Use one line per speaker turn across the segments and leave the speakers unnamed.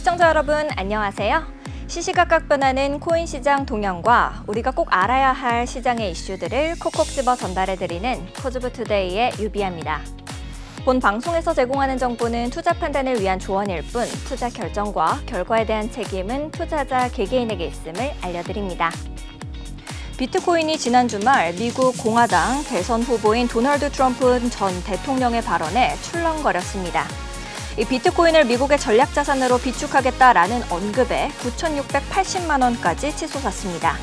시청자 여러분 안녕하세요. 시시각각 변하는 코인 시장 동향과 우리가 꼭 알아야 할 시장의 이슈들을 콕콕 집어 전달해드리는 코즈부투데이의 유비아입니다. 본 방송에서 제공하는 정보는 투자 판단을 위한 조언일 뿐 투자 결정과 결과에 대한 책임은 투자자 개개인에게 있음을 알려드립니다. 비트코인이 지난 주말 미국 공화당 대선 후보인 도널드 트럼프 전 대통령의 발언에 출렁거렸습니다. 이 비트코인을 미국의 전략자산으로 비축하겠다라는 언급에 9,680만 원까지 치솟았습니다.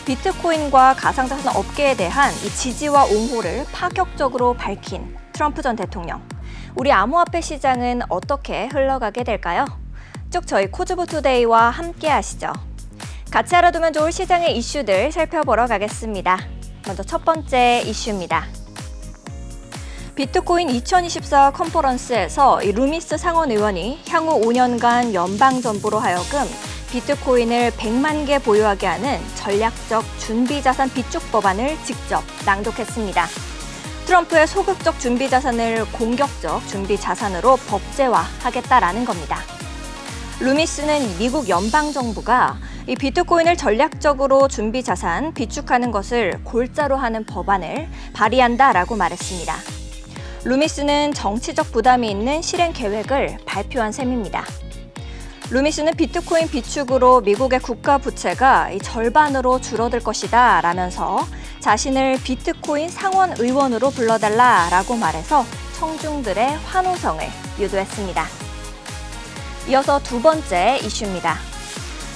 비트코인과 가상자산 업계에 대한 이 지지와 옹호를 파격적으로 밝힌 트럼프 전 대통령. 우리 암호화폐 시장은 어떻게 흘러가게 될까요? 쭉 저희 코즈부투데이와 함께 하시죠. 같이 알아두면 좋을 시장의 이슈들 살펴보러 가겠습니다. 먼저 첫 번째 이슈입니다. 비트코인 2024 컨퍼런스에서 루미스 상원 의원이 향후 5년간 연방정부로 하여금 비트코인을 100만 개 보유하게 하는 전략적 준비자산 비축 법안을 직접 낭독했습니다. 트럼프의 소극적 준비자산을 공격적 준비자산으로 법제화하겠다라는 겁니다. 루미스는 미국 연방정부가 이 비트코인을 전략적으로 준비자산 비축하는 것을 골자로 하는 법안을 발의한다라고 말했습니다. 루미스는 정치적 부담이 있는 실행 계획을 발표한 셈입니다. 루미스는 비트코인 비축으로 미국의 국가 부채가 절반으로 줄어들 것이다 라면서 자신을 비트코인 상원 의원으로 불러달라라고 말해서 청중들의 환호성을 유도했습니다. 이어서 두 번째 이슈입니다.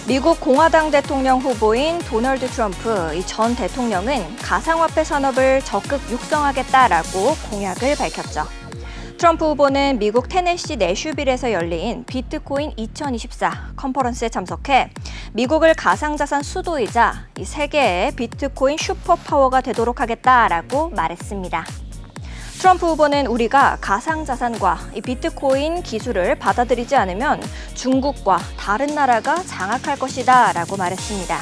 미국 공화당 대통령 후보인 도널드 트럼프 전 대통령은 가상화폐 산업을 적극 육성하겠다라고 공약을 밝혔죠. 트럼프 후보는 미국 테네시 내슈빌에서 열린 비트코인 2024 컨퍼런스에 참석해 미국을 가상자산 수도이자 세계의 비트코인 슈퍼파워가 되도록 하겠다라고 말했습니다. 트럼프 후보는 우리가 가상자산과 이 비트코인 기술을 받아들이지 않으면 중국과 다른 나라가 장악할 것이다 라고 말했습니다.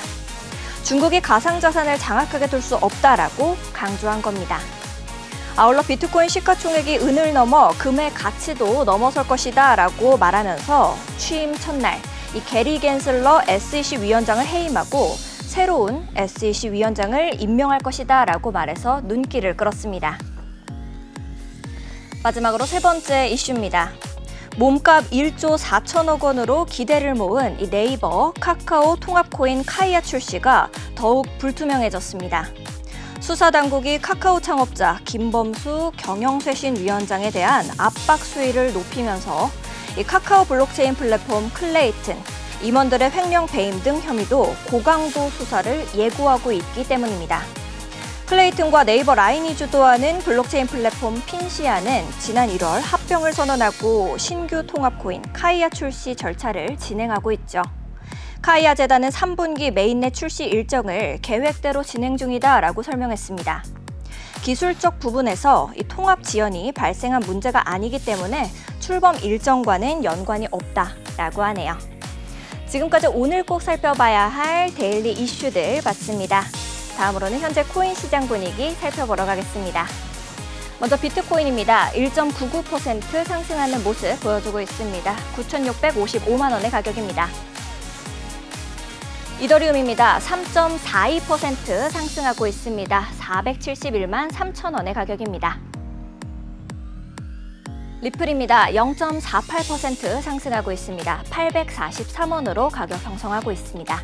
중국이 가상자산을 장악하게 둘 수 없다라고 강조한 겁니다. 아울러 비트코인 시가총액이 은을 넘어 금의 가치도 넘어설 것이다 라고 말하면서 취임 첫날 이 게리 겐슬러 SEC 위원장을 해임하고 새로운 SEC 위원장을 임명할 것이다 라고 말해서 눈길을 끌었습니다. 마지막으로 세 번째 이슈입니다. 몸값 1조 4천억 원으로 기대를 모은 이 네이버, 카카오 통합코인 카이아 출시가 더욱 불투명해졌습니다. 수사당국이 카카오 창업자 김범수 경영쇄신위원장에 대한 압박 수위를 높이면서 이 카카오 블록체인 플랫폼 클레이튼, 임원들의 횡령 배임 등 혐의도 고강도 수사를 예고하고 있기 때문입니다. 클레이튼과 네이버 라인이 주도하는 블록체인 플랫폼 핀시아는 지난 1월 합병을 선언하고 신규 통합코인 카이아 출시 절차를 진행하고 있죠. 카이아 재단은 3분기 메인넷 출시 일정을 계획대로 진행 중이다라고 설명했습니다. 기술적 부분에서 이 통합 지연이 발생한 문제가 아니기 때문에 출범 일정과는 연관이 없다라고 하네요. 지금까지 오늘 꼭 살펴봐야 할 데일리 이슈들 봤습니다. 다음으로는 현재 코인 시장 분위기 살펴보러 가겠습니다. 먼저 비트코인입니다. 1.99% 상승하는 모습 보여주고 있습니다. 9,655만 원의 가격입니다. 이더리움입니다. 3.42% 상승하고 있습니다. 471만 3천 원의 가격입니다. 리플입니다. 0.48% 상승하고 있습니다. 843원으로 가격 형성하고 있습니다.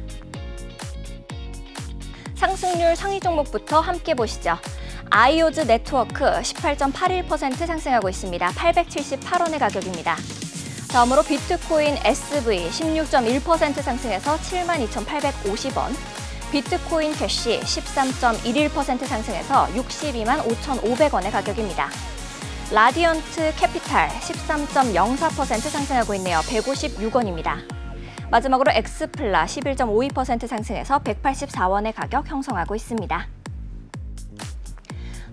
상승률 상위 종목부터 함께 보시죠. 아이오즈 네트워크 18.81% 상승하고 있습니다. 878원의 가격입니다. 다음으로 비트코인 SV 16.1% 상승해서 72,850원. 비트코인 캐시 13.11% 상승해서 62만 5,500원의 가격입니다. 라디언트 캐피탈 13.04% 상승하고 있네요. 156원입니다. 마지막으로 엑스플라 11.52% 상승해서 184원의 가격 형성하고 있습니다.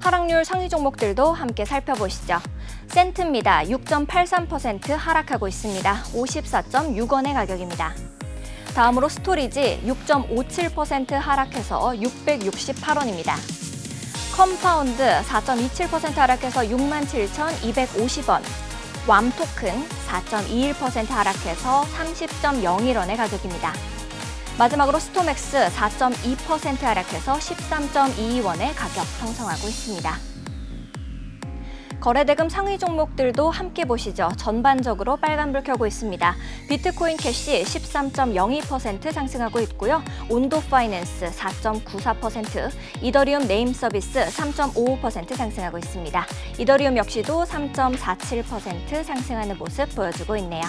하락률 상위 종목들도 함께 살펴보시죠. 센트입니다. 6.83% 하락하고 있습니다. 54.6원의 가격입니다. 다음으로 스토리지 6.57% 하락해서 668원입니다. 컴파운드 4.27% 하락해서 67,250원. 왬 토큰 4.21% 하락해서 30.01원의 가격입니다. 마지막으로 스톰엑스 4.2% 하락해서 13.22원의 가격 형성하고 있습니다. 거래대금 상위 종목들도 함께 보시죠. 전반적으로 빨간불 켜고 있습니다. 비트코인 캐시 13.02% 상승하고 있고요. 온도 파이낸스 4.94%, 이더리움 네임 서비스 3.55% 상승하고 있습니다. 이더리움 역시도 3.47% 상승하는 모습 보여주고 있네요.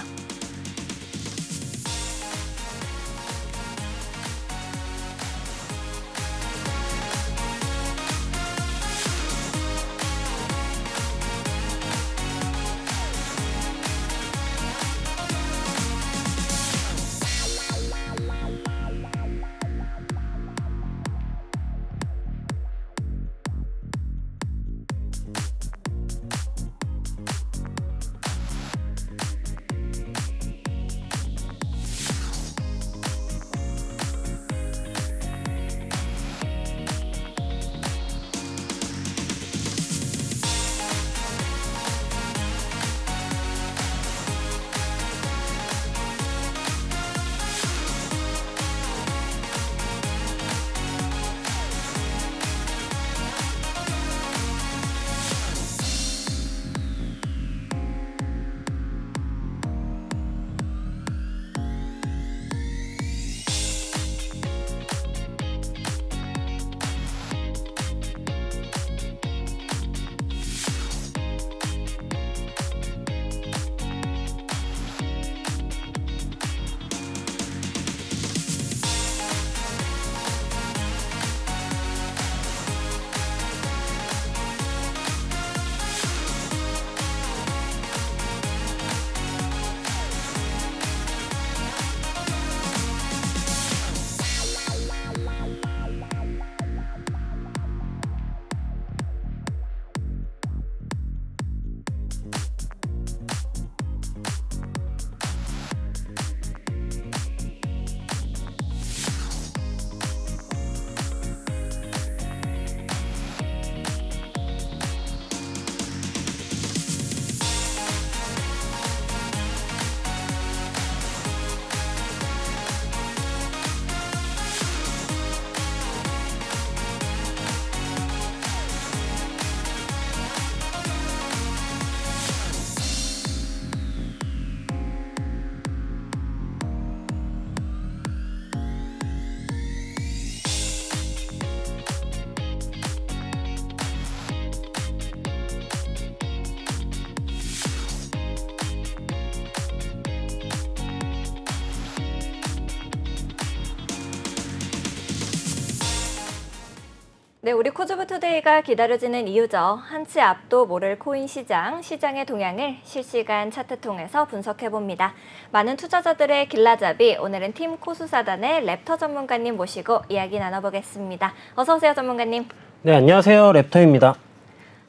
네, 우리 코즈브 투데이가 기다려지는 이유죠. 한치 앞도 모를 코인 시장의 동향을 실시간 차트 통해서 분석해봅니다. 많은 투자자들의 길라잡이, 오늘은 팀 코수사단의 랩터 전문가님 모시고 이야기 나눠보겠습니다. 어서 오세요, 전문가님.
네, 안녕하세요. 랩터입니다.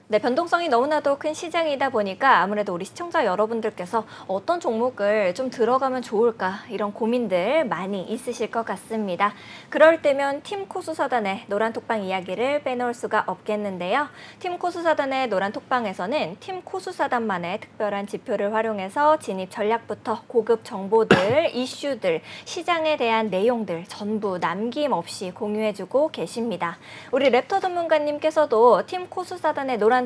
네, 변동성이 너무나도 큰 시장이다 보니까 아무래도 우리 시청자 여러분들께서 어떤 종목을 좀 들어가면 좋을까 이런 고민들 많이 있으실 것 같습니다. 그럴 때면 팀 코수사단의 노란톡방 이야기를 빼놓을 수가 없겠는데요. 팀 코수사단의 노란톡방에서는 팀 코수사단만의 특별한 지표를 활용해서 진입 전략부터 고급 정보들, 이슈들, 시장에 대한 내용들 전부 남김없이 공유해주고 계십니다. 우리 랩터 전문가님께서도 팀 코수사단의 노란톡방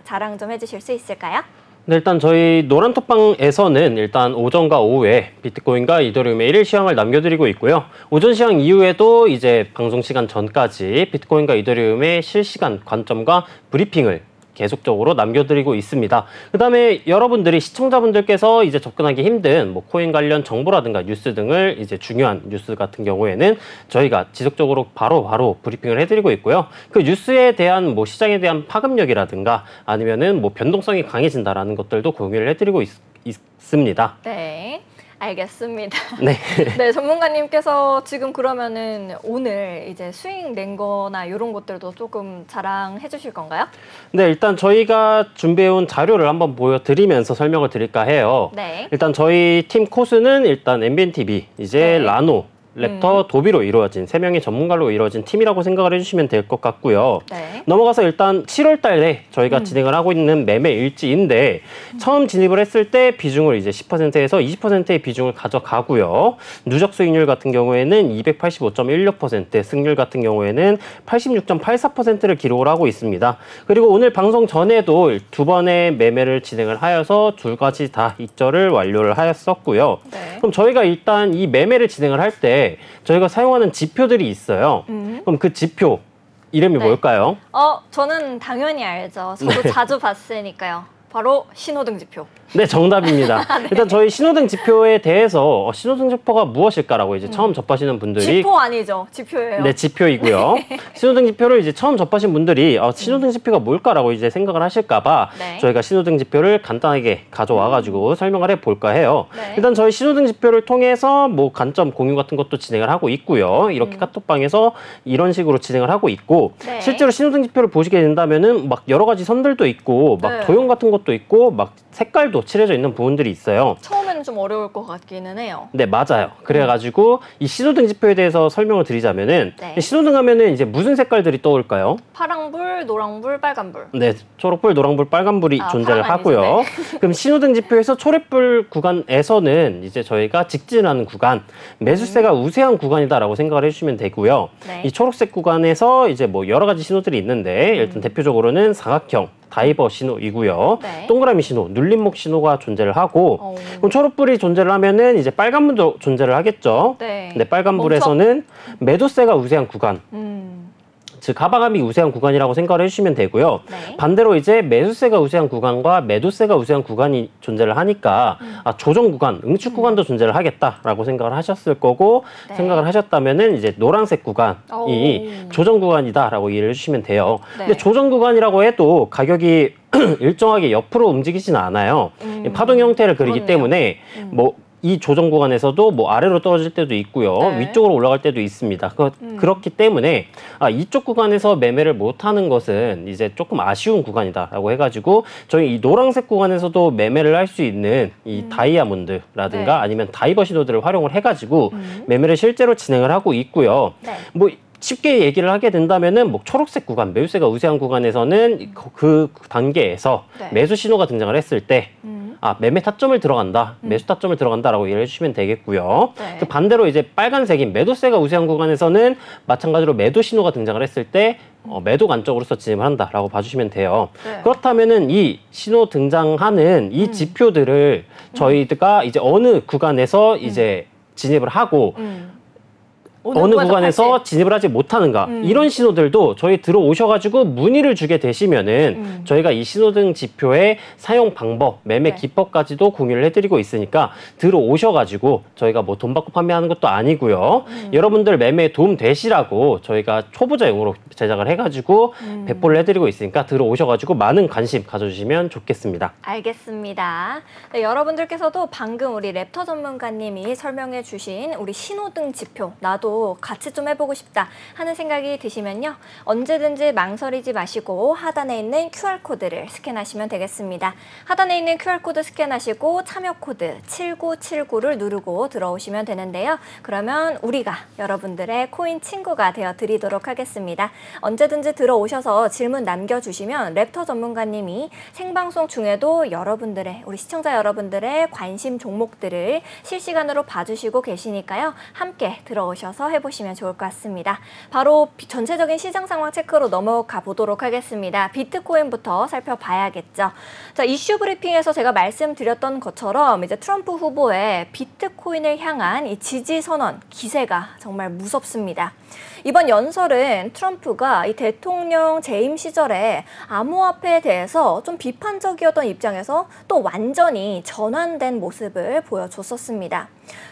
자랑 좀 해주실 수 있을까요?
네, 일단 저희 노란톡방에서는 일단 오전과 오후에 비트코인과 이더리움의 1일 시황을 남겨드리고 있고요. 오전 시황 이후에도 이제 방송 시간 전까지 비트코인과 이더리움의 실시간 관점과 브리핑을 계속적으로 남겨드리고 있습니다. 그 다음에 여러분들이 시청자분들께서 이제 접근하기 힘든 뭐 코인 관련 정보라든가 뉴스 등을 이제 중요한 뉴스 같은 경우에는 저희가 지속적으로 바로 브리핑을 해드리고 있고요. 그 뉴스에 대한 뭐 시장에 대한 파급력이라든가 아니면은 뭐 변동성이 강해진다라는 것들도 공유를 해드리고 있습니다.
네. 알겠습니다.
네.
네, 전문가님께서 지금 그러면은 오늘 이제 수익 낸 거나 이런 것들도 조금 자랑해 주실 건가요?
네, 일단 저희가 준비해온 자료를 한번 보여드리면서 설명을 드릴까 해요.
네.
일단 저희 팀 코스는 일단 MBNTV, 이제
네.
라노, 랩터 도비로 이루어진 3명의 전문가로 이루어진 팀이라고 생각을 해주시면 될 것 같고요.
네.
넘어가서 일단 7월 달에 저희가 진행을 하고 있는 매매 일지인데 처음 진입을 했을 때 비중을 이제 10%에서 20%의 비중을 가져가고요. 누적 수익률 같은 경우에는 285.16%, 승률 같은 경우에는 86.84%를 기록을 하고 있습니다. 그리고 오늘 방송 전에도 2번의 매매를 진행을 하여서 2가지 다 익절을 완료를 하였었고요.
네.
그럼 저희가 일단 이 매매를 진행을 할 때 저희가 사용하는 지표들이 있어요. 그럼 그 지표 이름이
네.
뭘까요?
저는 당연히 알죠. 저도 자주 봤으니까요. 바로 신호등 지표.
네, 정답입니다.
네.
일단 저희 신호등 지표에 대해서 신호등 지표가 무엇일까라고 이제 처음 접하시는 분들이
지표 아니죠? 지표예요.
네, 지표이고요. 신호등 지표를 이제 처음 접하신 분들이 신호등 지표가 뭘까라고 이제 생각을 하실까봐
네.
저희가 신호등 지표를 간단하게 가져와가지고 설명을 해볼까 해요.
네.
일단 저희 신호등 지표를 통해서 뭐 관점 공유 같은 것도 진행을 하고 있고요. 이렇게 카톡방에서 이런 식으로 진행을 하고 있고
네.
실제로 신호등 지표를 보시게 된다면은 막 여러 가지 선들도 있고 막
네.
도형 같은 것도 있고 막 색깔도 칠해져 있는 부분들이 있어요.
처음에는 좀 어려울 것 같기는 해요.
네, 맞아요. 그래가지고 이 신호등 지표에 대해서 설명을 드리자면은
네.
신호등 하면은 이제 무슨 색깔들이 떠올까요?
파랑불, 노랑불, 빨간불.
네, 초록불, 노랑불, 빨간불이 존재를
파랑 아니죠,
하고요.
네.
그럼 신호등 지표에서 초록불 구간에서는 이제 저희가 직진하는 구간, 매수세가 우세한 구간이다라고 생각을 해주시면 되고요.
네.
이 초록색 구간에서 이제 뭐 여러 가지 신호들이 있는데 일단 대표적으로는 사각형, 다이버 신호이고요.
네.
동그라미 신호, 눌림목 신호가 존재를 하고 그럼 초록불이 존재를 하면은 이제 빨간불도 존재를 하겠죠.
네.
근데 빨간불에서는 매도세가 우세한 구간, 즉 하방감이 우세한 구간이라고 생각을 해주시면 되고요.
네.
반대로 이제 매수세가 우세한 구간과 매도세가 우세한 구간이 존재를 하니까 조정 구간, 응축 구간도 존재를 하겠다라고 생각을 하셨을 거고
네.
생각을 하셨다면은 이제 노란색 구간이 조정 구간이다라고 이해를 해주시면 돼요.
네.
근데 조정 구간이라고 해도 가격이 일정하게 옆으로 움직이지는 않아요. 파동 형태를 그리기
그렇네요.
때문에 뭐 이 조정 구간에서도 뭐 아래로 떨어질 때도 있고요.
네.
위쪽으로 올라갈 때도 있습니다. 그렇기 때문에 이쪽 구간에서 매매를 못하는 것은 이제 조금 아쉬운 구간이다라고 해가지고 저희 이 노란색 구간에서도 매매를 할 수 있는 이 다이아몬드라든가
네.
아니면 다이버 신호들을 활용을 해가지고 매매를 실제로 진행을 하고 있고요.
네.
뭐 쉽게 얘기를 하게 된다면은 뭐 초록색 구간, 매수세가 우세한 구간에서는 그 단계에서
네.
매수 신호가 등장을 했을 때 매매 타점을 들어간다, 매수 타점을 들어간다라고 이해를 해주시면 되겠고요.
네.
그 반대로 이제 빨간색인 매도세가 우세한 구간에서는 마찬가지로 매도 신호가 등장을 했을 때 매도 관점으로서 진입을 한다라고 봐주시면 돼요.
네.
그렇다면은 이 신호 등장하는 이 지표들을 저희가 이제 어느 구간에서 이제 진입을 하고 어느 구간에서 진입을 하지 못하는가 이런 신호들도 저희 들어오셔가지고 문의를 주게 되시면은 저희가 이 신호등 지표의 사용 방법, 매매
네.
기법까지도 공유를 해드리고 있으니까 들어오셔가지고 저희가 뭐 돈 받고 판매하는 것도 아니고요. 여러분들 매매에 도움 되시라고 저희가 초보자용으로 제작을 해가지고 배포를 해드리고 있으니까 들어오셔가지고 많은 관심 가져주시면 좋겠습니다.
알겠습니다. 네, 여러분들께서도 방금 우리 랩터 전문가님이 설명해 주신 우리 신호등 지표 나도 같이 좀 해보고 싶다 하는 생각이 드시면요. 언제든지 망설이지 마시고 하단에 있는 QR코드를 스캔하시면 되겠습니다. 하단에 있는 QR코드 스캔하시고 참여 코드 7979를 누르고 들어오시면 되는데요. 그러면 우리가 여러분들의 코인 친구가 되어 드리도록 하겠습니다. 언제든지 들어오셔서 질문 남겨주시면 랩터 전문가님이 생방송 중에도 여러분들의 우리 시청자 여러분들의 관심 종목들을 실시간으로 봐주시고 계시니까요. 함께 들어오셔서 해보시면 좋을 것 같습니다. 바로 전체적인 시장 상황 체크로 넘어가 보도록 하겠습니다. 비트코인부터 살펴봐야겠죠. 자, 이슈 브리핑에서 제가 말씀드렸던 것처럼 이제 트럼프 후보의 비트코인을 향한 이 지지 선언 기세가 정말 무섭습니다. 이번 연설은 트럼프가 이 대통령 재임 시절에 암호화폐에 대해서 좀 비판적이었던 입장에서 또 완전히 전환된 모습을 보여줬었습니다.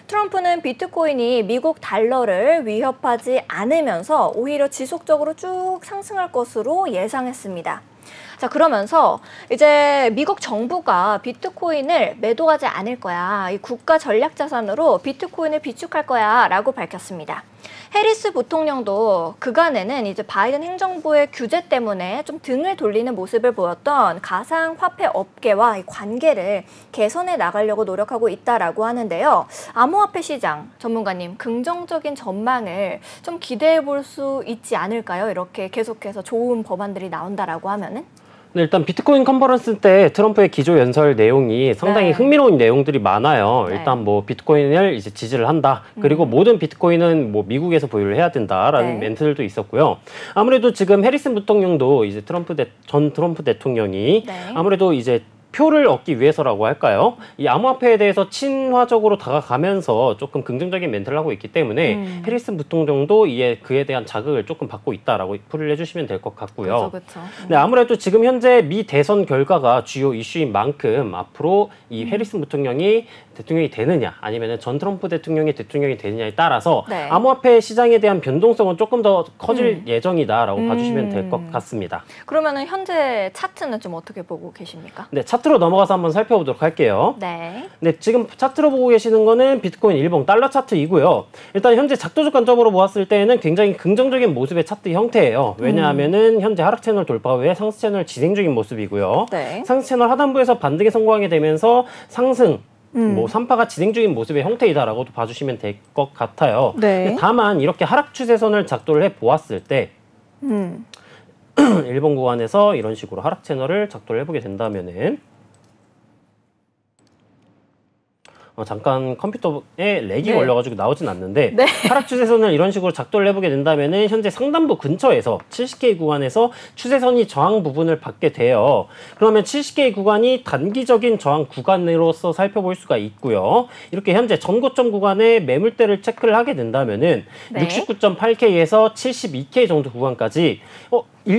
트럼프는 비트코인이 미국 달러를 위협하지 않으면서 오히려 지속적으로 쭉 상승할 것으로 예상했습니다. 자, 그러면서 이제 미국 정부가 비트코인을 매도하지 않을 거야. 이 국가 전략 자산으로 비트코인을 비축할 거야라고 밝혔습니다. 해리스 부통령도 그간에는 이제 바이든 행정부의 규제 때문에 좀 등을 돌리는 모습을 보였던 가상화폐 업계와 이 관계를 개선해 나가려고 노력하고 있다라고 하는데요. 암호화폐 시장 전문가님, 긍정적인 전망을 좀 기대해 볼 수 있지 않을까요? 이렇게 계속해서 좋은 법안들이 나온다라고 하면은?
네, 일단 비트코인 컨퍼런스 때 트럼프의 기조 연설 내용이 상당히
네.
흥미로운 내용들이 많아요.
네.
일단 뭐 비트코인을 이제 지지를 한다. 그리고 모든 비트코인은 뭐 미국에서 보유를 해야 된다라는
네.
멘트들도 있었고요. 아무래도 지금 해리슨 부통령도 이제 전 트럼프 대통령이
네.
아무래도 이제 표를 얻기 위해서라고 할까요? 이 암호화폐에 대해서 친화적으로 다가가면서 조금 긍정적인 멘트를 하고 있기 때문에 해리슨 부통령도 그에 대한 자극을 조금 받고 있다라고 풀이를 해주시면 될 것 같고요.
그렇죠.
네, 아무래도 지금 현재 미 대선 결과가 주요 이슈인 만큼 앞으로 이 해리슨 부통령이 대통령이 되느냐 아니면 전 트럼프 대통령이 되느냐에 따라서
네.
암호화폐 시장에 대한 변동성은 조금 더 커질 예정이다라고 봐주시면 될 것 같습니다.
그러면은 현재 차트는 좀 어떻게 보고 계십니까?
네, 차트로 넘어가서 한번 살펴보도록 할게요.
네.
네, 지금 차트로 보고 계시는 거는 비트코인 일봉 달러 차트이고요. 일단 현재 작도적 관점으로 보았을 때는 굉장히 긍정적인 모습의 차트 형태예요. 왜냐하면은 현재 하락 채널 돌파 후에 상승 채널 진행 중인 모습이고요.
네.
상승 채널 하단부에서 반등에 성공하게 되면서 상승 뭐 3파가 진행 중인 모습의 형태이다라고도 봐주시면 될 것 같아요.
네.
다만 이렇게 하락 추세선을 작도를 해 보았을 때 일본 구간에서 이런 식으로 하락 채널을 작도를 해보게 된다면은 잠깐 컴퓨터에 렉이
네.
걸려가지고 나오진 않는데
네.
하락 추세선을 이런 식으로 작도를 해보게 된다면은 현재 상단부 근처에서 70K 구간에서 추세선이 저항 부분을 받게 돼요. 그러면 70K 구간이 단기적인 저항 구간으로서 살펴볼 수가 있고요. 이렇게 현재 전고점 구간에 매물대를 체크를 하게 된다면은
네.
69.8K에서 72K 정도 구간까지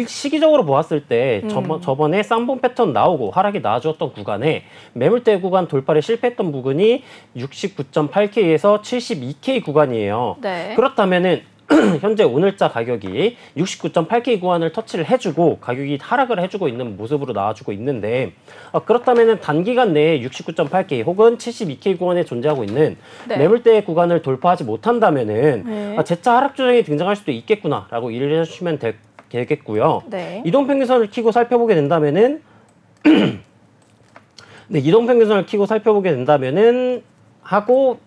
시기적으로 보았을 때 저번에 쌍봉 패턴 나오고 하락이 나와주었던 구간에 매물대 구간 돌파를 실패했던 부분이 69.8K에서 72K 구간이에요.
네.
그렇다면은 현재 오늘자 가격이 69.8K 구간을 터치를 해주고 가격이 하락을 해주고 있는 모습으로 나와주고 있는데 그렇다면은 단기간 내에 69.8K 혹은 72K 구간에 존재하고 있는
네.
매물대 구간을 돌파하지 못한다면은 재차 하락 조정이 등장할 수도 있겠구나라고 이해를 해주시면 되겠고요.
네.
이동평균선을 키고 살펴보게 된다면은 네, 이동평균선을 키고 살펴보게 된다면은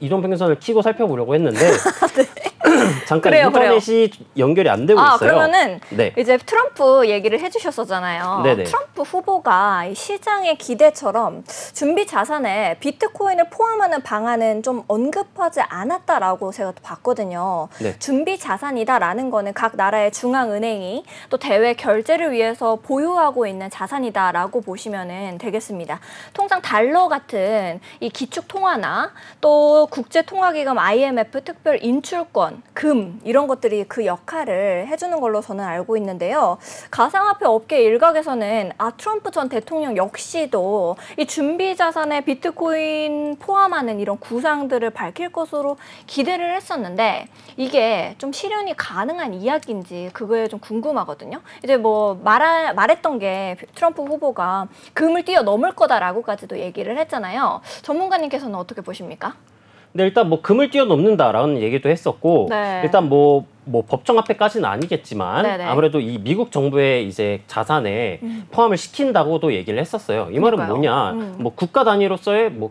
이동평균선을 키고 살펴보려고 했는데 잠깐 인터넷이 연결이 안 되고 있어요.
그러면은
네.
이제 트럼프 얘기를 해주셨었잖아요.
네네.
트럼프 후보가 이 시장의 기대처럼 준비 자산에 비트코인을 포함하는 방안은 좀 언급하지 않았다라고 제가 또 봤거든요.
네.
준비 자산이다라는 거는 각 나라의 중앙은행이 또 대외 결제를 위해서 보유하고 있는 자산이다라고 보시면 되겠습니다. 통상 달러 같은 이 기축 통화나 또 국제통화기금 IMF 특별 인출권, 금 이런 것들이 그 역할을 해주는 걸로 저는 알고 있는데요. 가상화폐 업계 일각에서는 트럼프 전 대통령 역시도 이 준비 자산에 비트코인 포함하는 이런 구상들을 밝힐 것으로 기대를 했었는데 이게 좀 실현이 가능한 이야기인지 그거에 좀 궁금하거든요. 이제 뭐 말했던 게 트럼프 후보가 금을 뛰어넘을 거다라고까지도 얘기를 했잖아요. 전문가님께서는 어떻게 보십니까?
네, 일단 뭐 금을 뛰어넘는다라는 얘기도 했었고
네.
일단 뭐 법정화폐까지는 아니겠지만
네네.
아무래도 이 미국 정부의 이제 자산에 포함을 시킨다고도 얘기를 했었어요. 이 말은
그러니까요.
뭐냐? 뭐 국가 단위로서의 뭐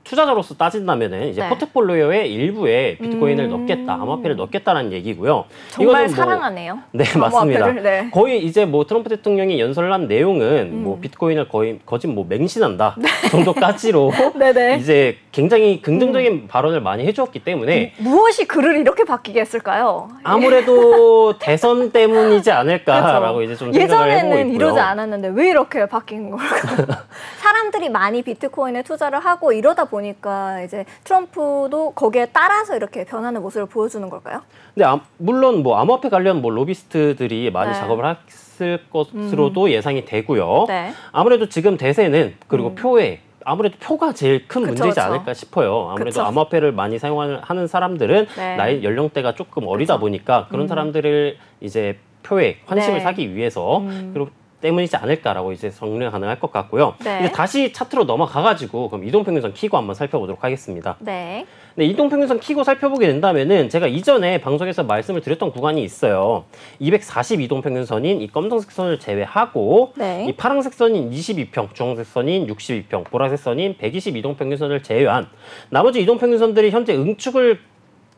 투자자로서 따진다면은 이제
네.
포트폴리오의 일부에 비트코인을 넣겠다, 암호화폐를 넣겠다라는 얘기고요.
정말
이거는 뭐
사랑하네요.
네, 맞습니다.
암호화폐를, 네.
거의 이제 뭐 트럼프 대통령이 연설한 내용은 뭐 비트코인을 거짓 뭐 맹신한다 정도까지로
네네.
이제 굉장히 긍정적인 발언을 많이 해주었기 때문에
무엇이 글을 이렇게 바뀌게 했을까요?
아무래도 대선 때문이지 않을까라고 이제 좀 생각을 해보고
예전에는
있고요.
이러지 않았는데 왜 이렇게 바뀐 걸까? 사람들이 많이 비트코인에 투자를 하고 이러다 보니까 이제 트럼프도 거기에 따라서 이렇게 변하는 모습을 보여주는 걸까요?
근데 물론 뭐 암호화폐 관련 뭐 로비스트들이 많이
네.
작업을 했을 것으로도 예상이 되고요.
네.
아무래도 지금 대세는 그리고 표에 아무래도 표가 제일 큰
그쵸,
문제이지
그쵸.
않을까 싶어요. 아무래도
그쵸.
암호화폐를 많이 사용하는 사람들은
네.
나이 연령대가 조금 어리다
그쵸.
보니까 그런 사람들을 이제 표에 관심을
네.
사기 위해서 그리고 때문이지 않을까라고 이제 정리가 가능할 것 같고요.
네.
이제 다시 차트로 넘어가가지고 그럼 이동평균선 키고 한번 살펴보도록 하겠습니다.
네.
네, 이동평균선 키고 살펴보게 된다면은 제가 이전에 방송에서 말씀을 드렸던 구간이 있어요. 240 이동평균선인 이 검정색 선을 제외하고
네.
이 파란색 선인 22평, 주황색 선인 62평, 보라색 선인 120 이동평균선을 제외한 나머지 이동평균선들이 현재 응축을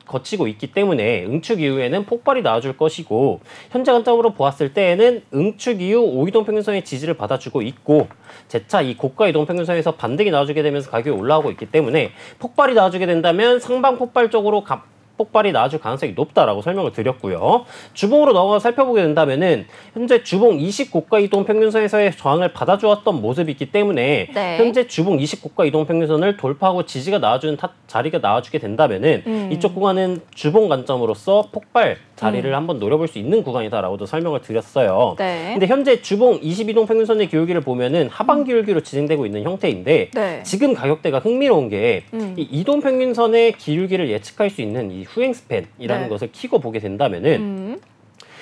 거치고 있기 때문에 응축 이후에는 폭발이 나와줄 것이고 현재 관점으로 보았을 때에는 응축 이후 5이동평균선의 지지를 받아주고 있고 재차 이 고가 이동평균선에서 반등이 나와주게 되면서 가격이 올라오고 있기 때문에 폭발이 나와주게 된다면 상방 폭발 쪽으로 폭발이 나와줄 가능성이 높다라고 설명을 드렸고요. 주봉으로 넘어가 살펴보게 된다면은 현재 주봉 20 고가 이동 평균선에서의 저항을 받아주었던 모습이 있기 때문에
네.
현재 주봉 20 고가 이동 평균선을 돌파하고 지지가 나와주는 자리가 나와주게 된다면은 이쪽 구간은 주봉 관점으로서 폭발 자리를 한번 노려볼 수 있는 구간이다라고도 설명을 드렸어요.
네.
근데 현재 주봉 22동 평균선의 기울기를 보면은 하방 기울기로 진행되고 있는 형태인데
네.
지금 가격대가 흥미로운 게 이 이동 평균선의 기울기를 예측할 수 있는 이 후행 스팬이라는
네.
것을 키고 보게 된다면은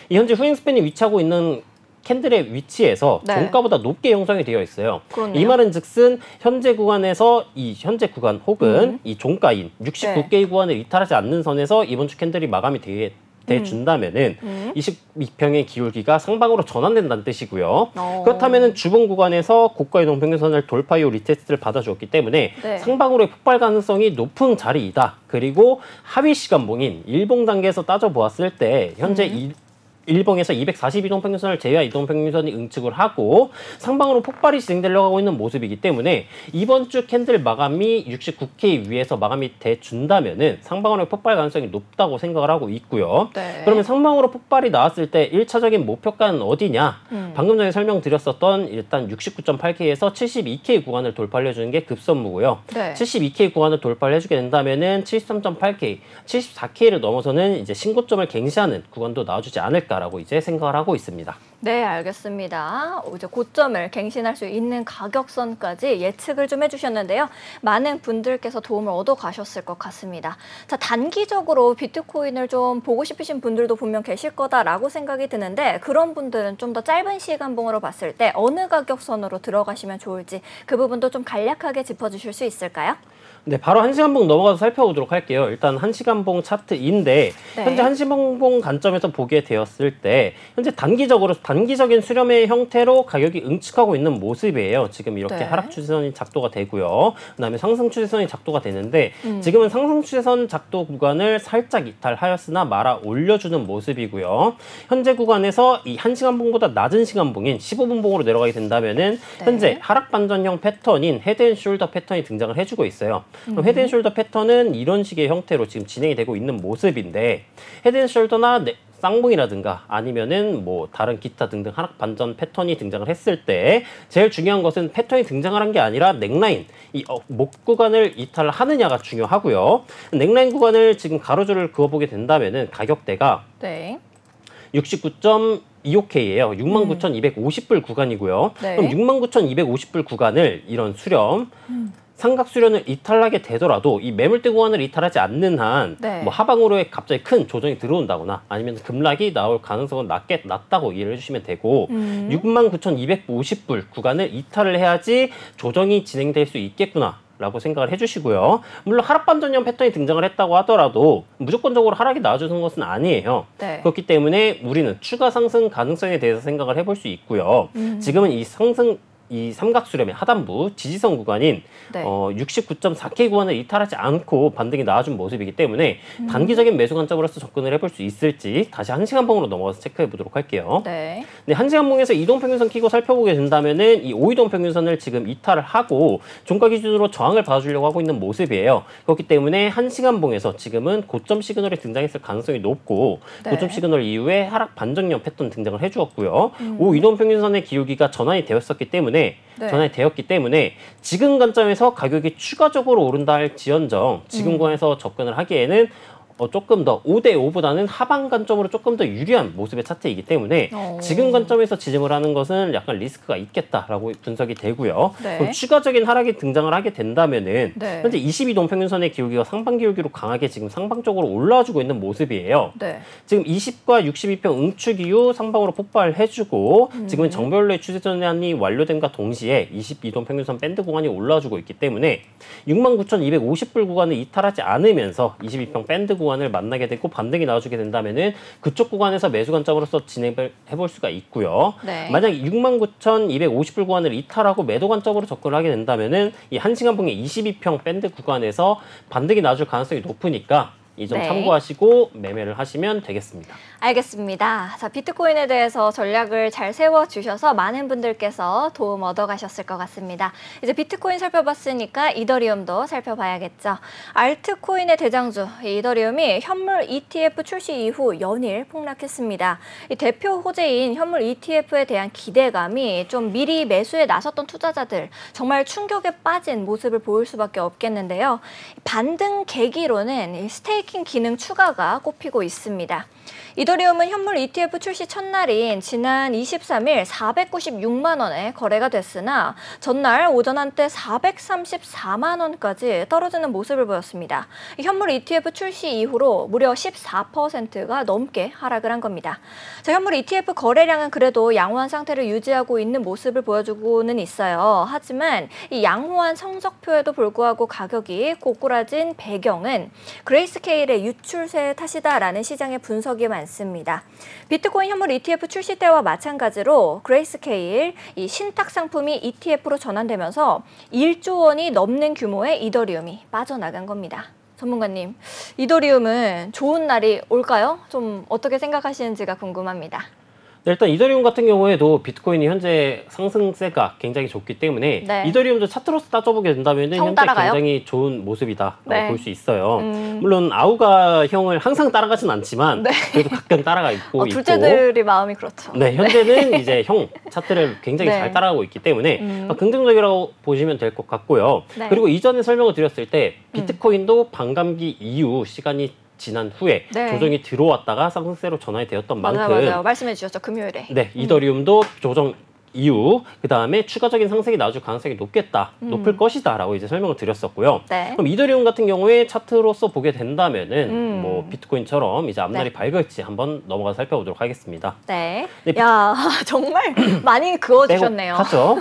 이 현재 후행 스팬이 위치하고 있는 캔들의 위치에서
네.
종가보다 높게 형성이 되어 있어요.
그렇네요.
이 말은 즉슨 현재 구간에서 이 현재 구간 혹은 이 종가인 69개의 구간을 이탈하지 않는 선에서 이번 주 캔들이 마감이 돼준다면은 22평의 기울기가 상방으로 전환된다는 뜻이고요. 그렇다면은 주봉 구간에서 고가 이동 평균선을 돌파 이후 리테스트를 받아주었기 때문에
네.
상방으로의 폭발 가능성이 높은 자리이다. 그리고 하위 시간봉인 일봉 단계에서 따져보았을 때 현재 일봉에서 240 이동평균선을 제외한 이동평균선이 응축을 하고 상방으로 폭발이 진행되려고 하고 있는 모습이기 때문에 이번 주 캔들 마감이 69K 위에서 마감이 돼준다면은 상방으로의 폭발 가능성이 높다고 생각을 하고 있고요.
네.
그러면 상방으로 폭발이 나왔을 때 1차적인 목표가는 어디냐? 방금 전에 설명드렸었던 일단 69.8K에서 72K 구간을 돌파를 해주는 게 급선무고요.
네.
72K 구간을 돌파를 해주게 된다면은 73.8K, 74K를 넘어서는 이제 신고점을 갱시하는 구간도 나와주지 않을까. 라고 이제 생각을 하고 있습니다.
네, 알겠습니다. 이제 고점을 갱신할 수 있는 가격선까지 예측을 좀 해주셨는데요. 많은 분들께서 도움을 얻어 가셨을 것 같습니다. 자, 단기적으로 비트코인을 좀 보고 싶으신 분들도 분명 계실 거다라고 생각이 드는데 그런 분들은 좀 더 짧은 시간봉으로 봤을 때 어느 가격선으로 들어가시면 좋을지 그 부분도 좀 간략하게 짚어주실 수 있을까요?
네, 바로 1시간봉 넘어가서 살펴보도록 할게요. 일단 1시간봉 차트인데
네.
현재 1시간봉 관점에서 보게 되었을 때 현재 단기적인 수렴의 형태로 가격이 응축하고 있는 모습이에요. 지금 이렇게
네.
하락 추세선이 작도가 되고요. 그다음에 상승 추세선이 작도가 되는데 지금은 상승 추세선 작도 구간을 살짝 이탈하였으나 말아 올려주는 모습이고요. 현재 구간에서 이 1시간봉보다 낮은 시간봉인 15분봉으로 내려가게 된다면은 현재 하락 반전형 패턴인 헤드앤숄더 패턴이 등장을 해주고 있어요. 그럼 헤드앤숄더 패턴은 이런 식의 형태로 지금 진행이 되고 있는 모습인데 헤드앤숄더나 쌍봉이라든가 아니면은 뭐 다른 기타 등등 하락 반전 패턴이 등장을 했을 때 제일 중요한 것은 패턴이 등장을 한 게 아니라 넥라인 이 목 구간을 이탈하느냐가 중요하고요. 넥라인 구간을 지금 가로줄을 그어보게 된다면은 가격대가
네.
69.25K예요. 69,250불 구간이고요.
네.
그럼 69,250불 구간을 이런 수렴 삼각 수렴을 이탈하게 되더라도 이 매물대 구간을 이탈하지 않는 한
네.
뭐 하방으로의 갑자기 큰 조정이 들어온다거나 아니면 급락이 나올 가능성은 낮다고 이해를 해주시면 되고 69,250불 구간을 이탈을 해야지 조정이 진행될 수 있겠구나 라고 생각을 해주시고요. 물론 하락 반전형 패턴이 등장을 했다고 하더라도 무조건적으로 하락이 나와주는 것은 아니에요.
네.
그렇기 때문에 우리는 추가 상승 가능성에 대해서 생각을 해볼 수 있고요. 지금은 이 삼각 수렴의 하단부 지지선 구간인
네.
69.4K 구간을 이탈하지 않고 반등이 나와준 모습이기 때문에 단기적인 매수 관점으로서 접근을 해볼 수 있을지 다시 1시간봉으로 넘어가서 체크해 보도록 할게요.
네.
네, 1시간봉에서 이동평균선 키고 살펴보게 된다면은 이 5이동평균선을 지금 이탈을 하고 종가 기준으로 저항을 받아주려고 하고 있는 모습이에요. 그렇기 때문에 1시간봉에서 지금은 고점 시그널이 등장했을 가능성이 높고
네.
고점 시그널 이후에 하락 반전형 패턴 등장을 해주었고요. 5이동평균선의 기울기가 전환이 되었기 때문에 지금 관점에서 가격이 추가적으로 오른다 할 지연정 지금 구간에서 접근을 하기에는 조금 더 5대5보다는 하방 관점으로 조금 더 유리한 모습의 차트이기 때문에 지금 관점에서 지짐을 하는 것은 약간 리스크가 있겠다라고 분석이 되고요.
네.
그럼 추가적인 하락이 등장을 하게 된다면은
네.
현재 22동평균선의 기울기가 상방 기울기로 강하게 지금 상방 쪽으로 올라와주고 있는 모습이에요.
네.
지금 20과 62평 응축 이후 상방으로 폭발해주고 지금은 정별로의 추세전환이 완료됨과 동시에 22동평균선 밴드 구간이 올라와주고 있기 때문에 69,250불 구간을 이탈하지 않으면서 22평 밴드 구간을 만나게 되고 반등이 나와주게 된다면은 그쪽 구간에서 매수 관점으로서 진행을 해볼 수가 있고요.
네.
만약 69,250불 구간을 이탈하고 매도 관점으로 접근을 하게 된다면은 이 1시간 봉의 22평 밴드 구간에서 반등이 나와줄 가능성이 높으니까 이 점
네.
참고하시고 매매를 하시면 되겠습니다.
알겠습니다. 자, 비트코인에 대해서 전략을 잘 세워주셔서 많은 분들께서 도움 얻어가셨을 것 같습니다. 이제 비트코인 살펴봤으니까 이더리움도 살펴봐야겠죠. 알트코인의 대장주 이더리움이 현물 ETF 출시 이후 연일 폭락했습니다. 이 대표 호재인 현물 ETF에 대한 기대감이 좀 미리 매수에 나섰던 투자자들 정말 충격에 빠진 모습을 보일 수밖에 없겠는데요. 반등 계기로는 이 스테이킹 기능 추가가 꼽히고 있습니다. 이더리움은 현물 ETF 출시 첫날인 지난 23일 496만 원에 거래가 됐으나 전날 오전 한때 434만 원까지 떨어지는 모습을 보였습니다. 현물 ETF 출시 이후로 무려 14%가 넘게 하락을 한 겁니다. 자, 현물 ETF 거래량은 그래도 양호한 상태를 유지하고 있는 모습을 보여주고는 있어요. 하지만 이 양호한 성적표에도 불구하고 가격이 꼬꾸라진 배경은 그레이스케일의 유출세 탓이다라는 시장의 분석이 많습니다. 비트코인 현물 ETF 출시 때와 마찬가지로 그레이스케일 이 신탁 상품이 ETF로 전환되면서 1조 원이 넘는 규모의 이더리움이 빠져나간 겁니다. 전문가님, 이더리움은 좋은 날이 올까요? 좀 어떻게 생각하시는지가 궁금합니다.
네, 일단 이더리움 같은 경우에도 비트코인이 현재 상승세가 굉장히 좋기 때문에
네.
이더리움도 차트로서 따져보게 된다면 현재
따라가요?
굉장히 좋은 모습이다라고
네.
볼 수 있어요. 물론 아우가 형을 항상 따라가진 않지만
네.
그래도 가끔 따라가 있고
둘째들이 마음이 그렇죠.
네, 현재는 이제 형 차트를 굉장히
네.
잘 따라가고 있기 때문에 긍정적이라고 보시면 될 것 같고요.
네.
그리고 이전에 설명을 드렸을 때 비트코인도 반감기 이후 시간이 지난 후에
네.
조정이 들어왔다가 상승세로 전환이 되었던 만큼
맞아요. 말씀해 주셨죠. 금요일에.
네, 이더리움도 조정 이후 그 다음에 추가적인 상승이 나와줄 가능성이 높을 것이다라고 이제 설명을 드렸었고요.
네.
그럼 이더리움 같은 경우에 차트로서 보게 된다면은 뭐 비트코인처럼 이제 앞날이
네.
밝을지 한번 넘어가 살펴보도록 하겠습니다.
네.
네,
야, 정말 많이 그어주셨네요.
하죠.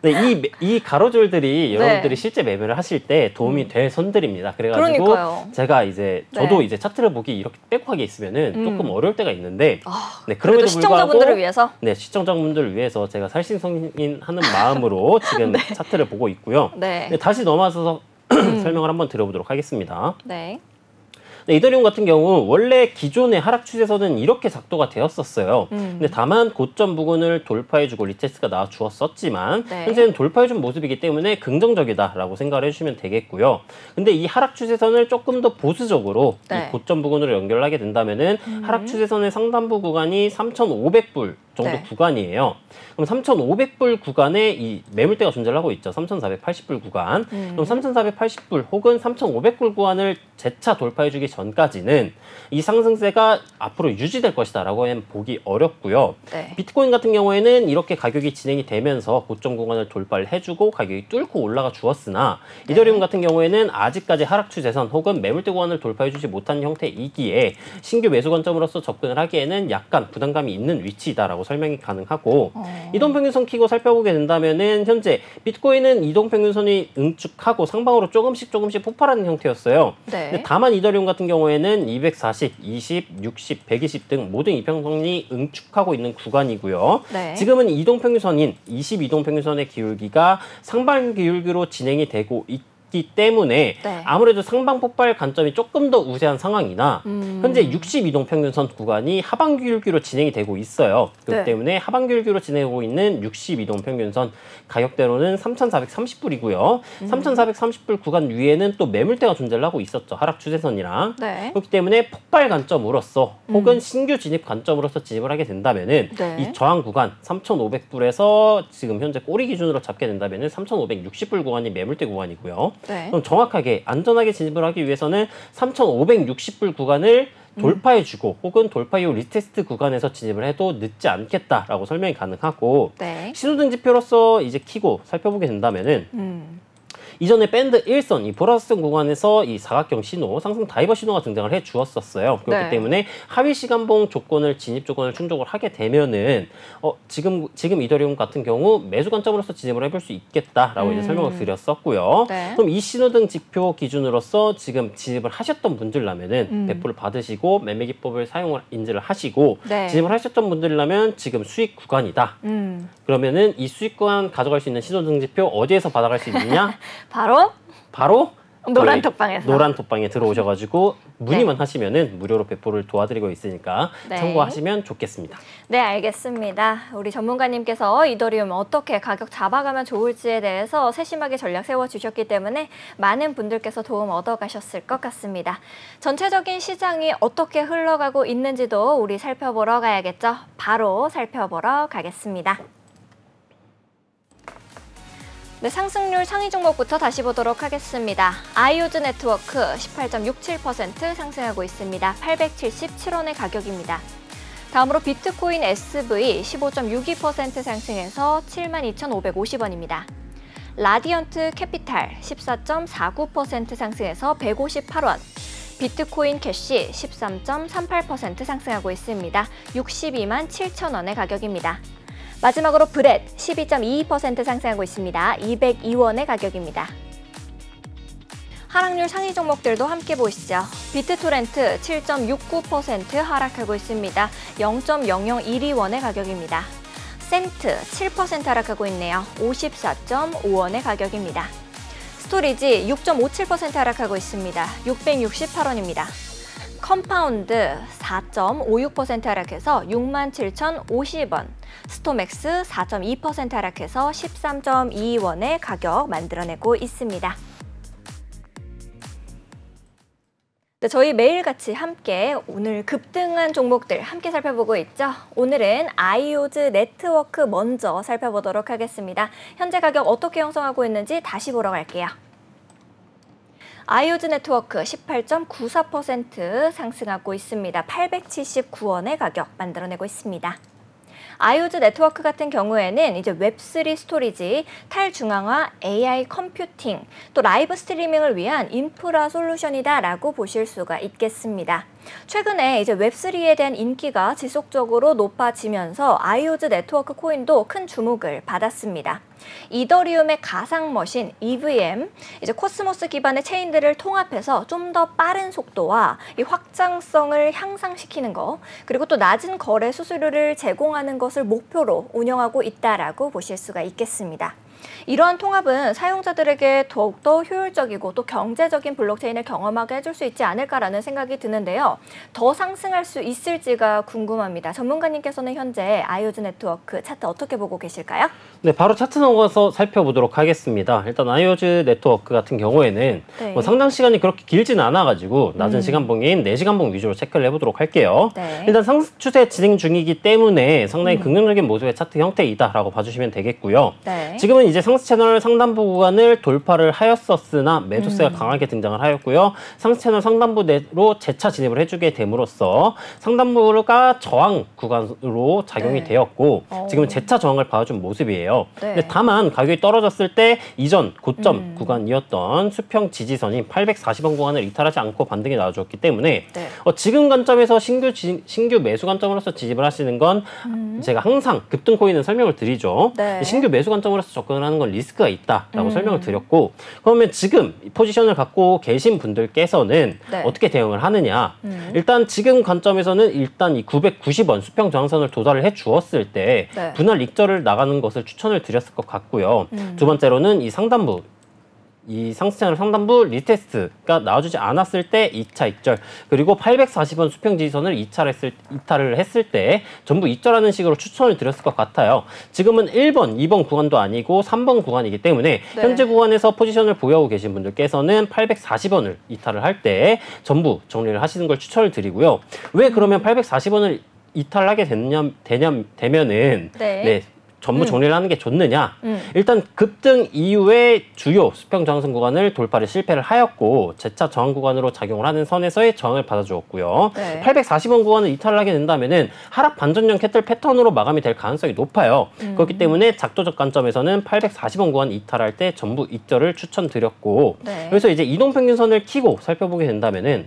네, 이 가로줄들이
네.
여러분들이 실제 매매를 하실 때 도움이 될 선들입니다. 그래가지고
그러니까요.
제가 이제 저도
네.
이제 차트를 보기 이렇게 빼곡하게 있으면은 조금 어려울 때가 있는데 네,
그래도
그럼에도
시청자분들을
불구하고
위해서.
네, 시청자분들을 위해서 제가 살신성인하는 마음으로 지금 차트를 보고 있고요.
네.
네, 다시 넘어와서 설명을 한번 들어보도록 하겠습니다.
네.
네, 이더리움 같은 경우 원래 기존의 하락 추세선은 이렇게 작도가 되었었어요. 근데 다만 고점 부근을 돌파해주고 리테스트가 나와 주었었지만
네.
현재는 돌파해준 모습이기 때문에 긍정적이다라고 생각을 해주시면 되겠고요. 근데 이 하락 추세선을 조금 더 보수적으로
네.
이 고점 부근으로 연결하게 된다면은 하락 추세선의 상단부 구간이 3,500불 정도
네.
구간이에요. 그럼 3,500불 구간에 이 매물대가 존재를 하고 있죠. 3,480불 구간. 그럼 3,480불 혹은 3,500불 구간을 재차 돌파해주기 전까지는 이 상승세가 앞으로 유지될 것이다라고 하면 보기 어렵고요.
네.
비트코인 같은 경우에는 이렇게 가격이 진행이 되면서 고점 구간을 돌파를 해주고 가격이 뚫고 올라가 주었으나 이더리움 같은 경우에는 아직까지 하락 추세선 혹은 매물대 구간을 돌파해주지 못한 형태이기에 신규 매수 관점으로서 접근을 하기에는 약간 부담감이 있는 위치이다라고 설명이 가능하고 이동평균선 키고 살펴보게 된다면은 현재 비트코인은 이동평균선이 응축하고 상방으로 조금씩 폭발하는 형태였어요.
네.
근데 다만 이더리움 같은 경우에는 240, 20, 60, 120 등 모든 이평선이 응축하고 있는 구간이고요.
네.
지금은 이동평균선인 20 이동평균선의 기울기가 상방 기울기로 진행이 되고 있기 때문에
네.
아무래도 상방 폭발 관점이 조금 더 우세한 상황이나 현재 60 이동평균선 구간이 하방 기울기로 진행이 되고 있어요. 그렇기
네.
때문에 하방 기울기로 진행하고 있는 60 이동평균선 가격대로는 3,430불이고요. 3,430불 구간 위에는 또 매물대가 존재를 하고 있었죠. 하락 추세선이랑.
네.
그렇기 때문에 폭발 관점으로서 혹은 신규 진입 관점으로서 진입을 하게 된다면은
네.
이 저항 구간 3,500불에서 지금 현재 꼬리 기준으로 잡게 된다면은 3,560불 구간이 매물대 구간이고요.
네.
그럼 정확하게 안전하게 진입을 하기 위해서는 3,560불 구간을 돌파해주고 혹은 돌파 이후 리테스트 구간에서 진입을 해도 늦지 않겠다라고 설명이 가능하고
네.
신호등 지표로서 이제 키고 살펴보게 된다면은 이전에 밴드 1선 이 보라색 구간에서 이 사각형 신호, 상승 다이버 신호가 등장을 해 주었었어요. 그렇기
네.
때문에 하위 시간봉 조건을 진입 조건을 충족을 하게 되면은 지금 이더리움 같은 경우 매수 관점으로서 진입을 해볼 수 있겠다라고 이제 설명을 드렸었고요.
네.
그럼 이 신호등 지표 기준으로서 지금 진입을 하셨던 분들라면은 배포를 받으시고 매매 기법을 사용을 인지를 하시고
네.
진입을 하셨던 분들이라면 지금 수익 구간이다. 그러면은 이 수익 구간 가져갈 수 있는 신호등 지표 어디에서 받아갈 수 있느냐? 바로
노란
저희
톡방에서.
노란 톡방에 들어오셔가지고 문의만
네.
하시면은 무료로 배포를 도와드리고 있으니까
네.
참고하시면 좋겠습니다.
네, 알겠습니다. 우리 전문가님께서 이더리움 어떻게 가격 잡아가면 좋을지에 대해서 세심하게 전략 세워주셨기 때문에 많은 분들께서 도움 얻어가셨을 것 같습니다. 전체적인 시장이 어떻게 흘러가고 있는지도 우리 살펴보러 가야겠죠? 바로 살펴보러 가겠습니다. 네, 상승률 상위 종목부터 다시 보도록 하겠습니다. 아이오즈 네트워크 18.67% 상승하고 있습니다. 877원의 가격입니다. 다음으로 비트코인 SV 15.62% 상승해서 72,550원입니다. 라디언트 캐피탈 14.49% 상승해서 158원. 비트코인 캐시 13.38% 상승하고 있습니다. 62만 7천원의 가격입니다. 마지막으로 브렛 12.22% 상승하고 있습니다. 202원의 가격입니다. 하락률 상위 종목들도 함께 보시죠. 비트토렌트 7.69% 하락하고 있습니다. 0.0012원의 가격입니다. 센트 7% 하락하고 있네요. 54.5원의 가격입니다. 스토리지 6.57% 하락하고 있습니다. 668원입니다. 컴파운드 4.56% 하락해서 67,050원. 스토맥스 4.2% 하락해서 13.22원의 가격 만들어내고 있습니다. 네, 저희 매일같이 함께 오늘 급등한 종목들 함께 살펴보고 있죠. 오늘은 아이오즈 네트워크 먼저 살펴보도록 하겠습니다. 현재 가격 어떻게 형성하고 있는지 다시 보러 갈게요. 아이오즈 네트워크 18.94% 상승하고 있습니다. 879원의 가격 만들어내고 있습니다. 아이오즈 네트워크 같은 경우에는 이제 웹3 스토리지, 탈중앙화 AI 컴퓨팅, 또 라이브 스트리밍을 위한 인프라 솔루션이다라고 보실 수가 있겠습니다. 최근에 이제 웹3에 대한 인기가 지속적으로 높아지면서 아이오즈 네트워크 코인도 큰 주목을 받았습니다. 이더리움의 가상 머신 EVM, 이제 코스모스 기반의 체인들을 통합해서 좀 더 빠른 속도와 이 확장성을 향상시키는 거, 그리고 또 낮은 거래 수수료를 제공하는 것을 목표로 운영하고 있다라고 보실 수가 있겠습니다. 이러한 통합은 사용자들에게 더욱더 효율적이고 또 경제적인 블록체인을 경험하게 해줄 수 있지 않을까라는 생각이 드는데요. 더 상승할 수 있을지가 궁금합니다. 전문가님께서는 현재 아이오즈 네트워크 차트 어떻게 보고 계실까요?
네, 바로 차트 넘어가서 살펴보도록 하겠습니다. 일단 아이오즈 네트워크 같은 경우에는
네.
상당 시간이 그렇게 길지는 않아가지고 낮은 시간봉인 4시간봉 위주로 체크를 해보도록 할게요.
네.
일단 상승 추세 진행 중이기 때문에 상당히 긍정적인 모습의 차트 형태이다라고 봐주시면 되겠고요.
네.
지금은 이제 상승 채널 상단부 구간을 돌파를 하였었으나 매도세가 강하게 등장을 하였고요. 상승 채널 상단부 내로 재차 진입을 해주게 됨으로써 상단부가 저항 구간으로 작용이
네.
되었고 지금은 재차 저항을 봐준 모습이에요.
네.
근데 다만 가격이 떨어졌을 때 이전 고점 구간이었던 수평 지지선인 840원 구간을 이탈하지 않고 반등이 나와줬기 때문에
네.
지금 관점에서 신규 매수 관점으로서 진입을 하시는 건 제가 항상 급등 코인은 설명을 드리죠.
네.
신규 매수 관점으로서 접근을 하는 건 리스크가 있다라고 설명을 드렸고, 그러면 지금 이 포지션을 갖고 계신 분들께서는
네.
어떻게 대응을 하느냐. 일단 지금 관점에서는 일단 이 990원 수평 저항선을 도달을 해 주었을 때
네.
분할 익절을 나가는 것을 추천을 드렸을 것 같고요. 두 번째로는 이 상단부, 이 상승 상단부 리테스트가 나와주지 않았을 때 2차 익절, 그리고 840원 수평 지지선을 이탈을 했을 때 전부 익절하는 식으로 추천을 드렸을 것 같아요. 지금은 1번, 2번 구간도 아니고 3번 구간이기 때문에
네.
현재 구간에서 포지션을 보유하고 계신 분들께서는 840원을 이탈을 할 때 전부 정리를 하시는 걸 추천을 드리고요. 왜 그러면 840원을 이탈하게 되면은
네.
전부 정리를 하는 게 좋느냐. 일단 급등 이후에 주요 수평 저항선 구간을 돌파를 실패를 하였고 재차 저항 구간으로 작용을 하는 선에서의 저항을 받아주었고요.
네.
840원 구간을 이탈을 하게 된다면은 하락 반전형 캐틀 패턴으로 마감이 될 가능성이 높아요. 그렇기 때문에 작도적 관점에서는 840원 구간 이탈할 때 전부 익절을 추천드렸고
네.
그래서 이제 이동평균선을 키고 살펴보게 된다면은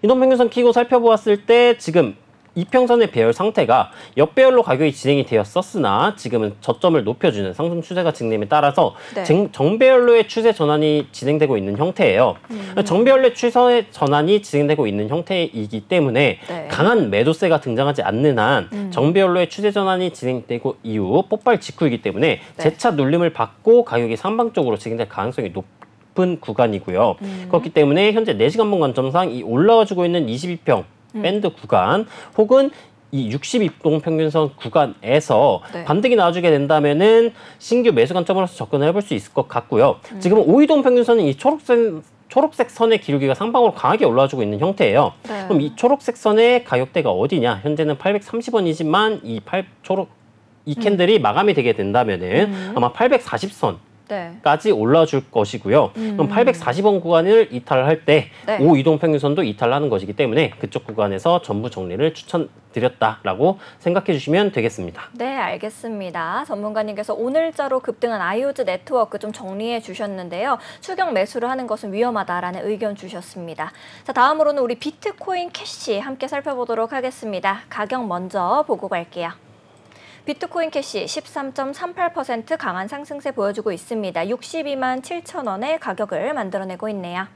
이동평균선 키고 살펴보았을 때 지금 이평선의 배열 상태가 역배열로 가격이 진행이 되었었으나 지금은 저점을 높여주는 상승 추세가 진행에 따라서
네.
정배열로의 추세 전환이 진행되고 있는 형태예요. 정배열로의 추세 전환이 진행되고 있는 형태이기 때문에
네.
강한 매도세가 등장하지 않는 한 정배열로의 추세 전환이 진행되고 이후 폭발 직후이기 때문에
네.
재차 눌림을 받고 가격이 상방적으로 진행될 가능성이 높은 구간이고요. 그렇기 때문에 현재 4시간봉 관점상 이 올라와주고 있는 22평 밴드 구간 혹은 이 60이동 평균선 구간에서
네.
반등이 나와주게 된다면은 신규 매수 관점으로서 접근을 해볼 수 있을 것 같고요. 지금은 5이동 평균선은 이 초록색 선의 기울기가 상방으로 강하게 올라와주고 있는 형태예요.
네.
그럼 이 초록색 선의 가격대가 어디냐? 현재는 830원이지만 이 캔들이 마감이 되게 된다면은 아마 840선
네.
까지 올라줄 것이고요. 그럼 840원 구간을 이탈할 때
네.
5이동 평균선도 이탈하는 것이기 때문에 그쪽 구간에서 전부 정리를 추천드렸다라고 생각해 주시면 되겠습니다.
네, 알겠습니다. 전문가님께서 오늘자로 급등한 아이오즈 네트워크 좀 정리해 주셨는데요. 추격 매수를 하는 것은 위험하다라는 의견 주셨습니다. 자, 다음으로는 우리 비트코인 캐시 함께 살펴보도록 하겠습니다. 가격 먼저 보고 갈게요. 비트코인 캐시 13.38% 강한 상승세 보여주고 있습니다. 62만 7천 원의 가격을 만들어내고 있네요.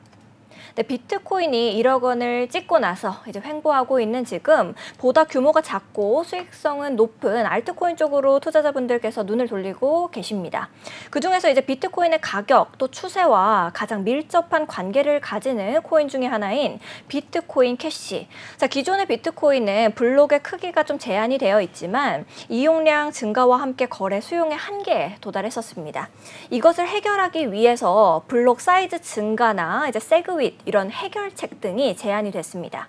네, 비트코인이 1억 원을 찍고 나서 이제 횡보하고 있는 지금 보다 규모가 작고 수익성은 높은 알트코인 쪽으로 투자자분들께서 눈을 돌리고 계십니다. 그중에서 이제 비트코인의 가격 또 추세와 가장 밀접한 관계를 가지는 코인 중에 하나인 비트코인 캐시. 자, 기존의 비트코인은 블록의 크기가 좀 제한이 되어 있지만 이용량 증가와 함께 거래 수용의 한계에 도달했었습니다. 이것을 해결하기 위해서 블록 사이즈 증가나 이제 세그윗 이런 해결책 등이 제안이 됐습니다.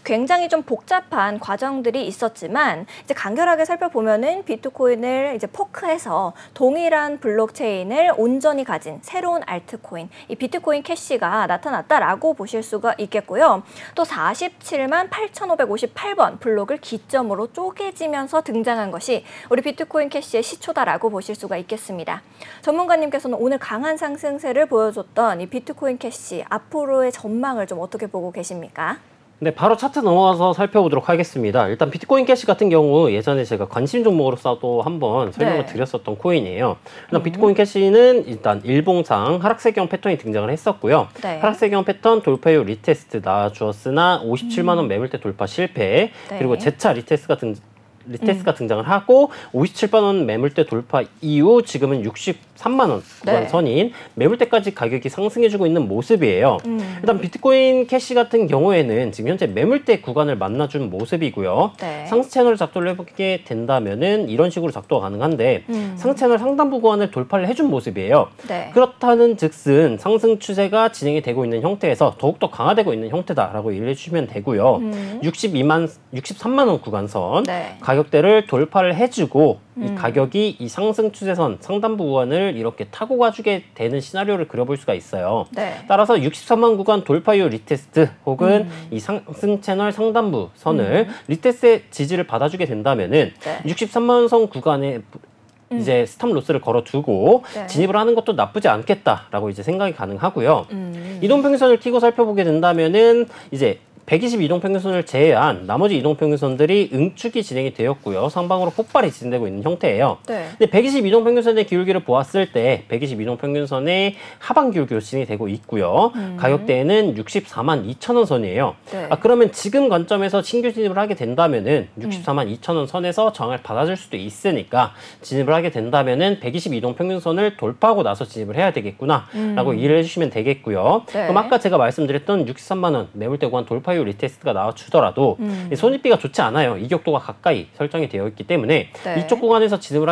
굉장히 좀 복잡한 과정들이 있었지만 이제 간결하게 살펴보면은 비트코인을 이제 포크해서 동일한 블록체인을 온전히 가진 새로운 알트코인, 이 비트코인 캐시가 나타났다라고 보실 수가 있겠고요. 또 47만 8,558번 블록을 기점으로 쪼개지면서 등장한 것이 우리 비트코인 캐시의 시초다라고 보실 수가 있겠습니다. 전문가님께서는 오늘 강한 상승세를 보여줬던 이 비트코인 캐시 앞으로의 전망을 좀 어떻게 보고 계십니까?
네, 바로 차트 넘어가서 살펴보도록 하겠습니다. 일단 비트코인 캐시 같은 경우 예전에 제가 관심 종목으로서도 한번 설명을 드렸었던 코인이에요. 일단 비트코인 캐시는 일단 일봉상 하락세경 패턴이 등장을 했었고요.
네.
하락세경 패턴 돌파 이후 리테스트 나와주었으나 57만 원 매물대 돌파 실패,
네.
그리고 재차 리테스트가 등장을 하고 57만 원 매물대 돌파 이후 지금은 63만 원 구간
네.
선인 매물대까지 가격이 상승해주고 있는 모습이에요. 일단 비트코인 캐시 같은 경우에는 지금 현재 매물대 구간을 만나준 모습이고요.
네.
상승 채널을 작동을 해보게 된다면은 이런 식으로 작동가 가능한데 상승 채널 상단부 구간을 돌파를 해준 모습이에요.
네.
그렇다는 즉슨 상승 추세가 진행이 되고 있는 형태에서 더욱더 강화되고 있는 형태다라고 이해해 주시면 되고요. 63만 원 구간선
네.
가격대를 돌파를 해주고 이 가격이 이 상승 추세선 상단부 구간을 이렇게 타고 가주게 되는 시나리오를 그려볼 수가 있어요.
네.
따라서 63만 구간 돌파 이후 리테스트 혹은 이 상승 채널 상단부 선을 리테스트의 지지를 받아주게 된다면은
네.
63만 선 구간에 이제 스탑 로스를 걸어두고
네.
진입을 하는 것도 나쁘지 않겠다라고 이제 생각이 가능하고요. 이동평균선을 키고 살펴보게 된다면은 이제 120 이동평균선을 제외한 나머지 이동평균선들이 응축이 진행이 되었고요. 상방으로 폭발이 진행되고 있는 형태예요.
네.
근데 120 이동평균선의 기울기를 보았을 때 120 이동평균선의 하방 기울기로 진행이 되고 있고요. 가격대는 64만 2천 원 선이에요.
네.
그러면 지금 관점에서 신규 진입을 하게 된다면은 64만 2천 원 선에서 저항을 받아줄 수도 있으니까 진입을 하게 된다면은 120 이동평균선을 돌파하고 나서 진입을 해야 되겠구나라고 이해를 해주시면 되겠고요.
네.
그럼 아까 제가 말씀드렸던 63만 원 매물대 구간 돌파 이후 리테스트가 나와주더라도 손익비가 좋지 않아요. 이격도가 가까이 설정이 되어 있기 때문에
네.
이쪽 구간에서 진입을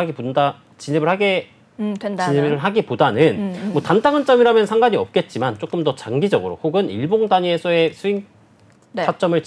하기보다는 뭐 단타근점이라면 상관이 없겠지만 조금 더 장기적으로 혹은 일봉 단위에서의 수익
네.
타점을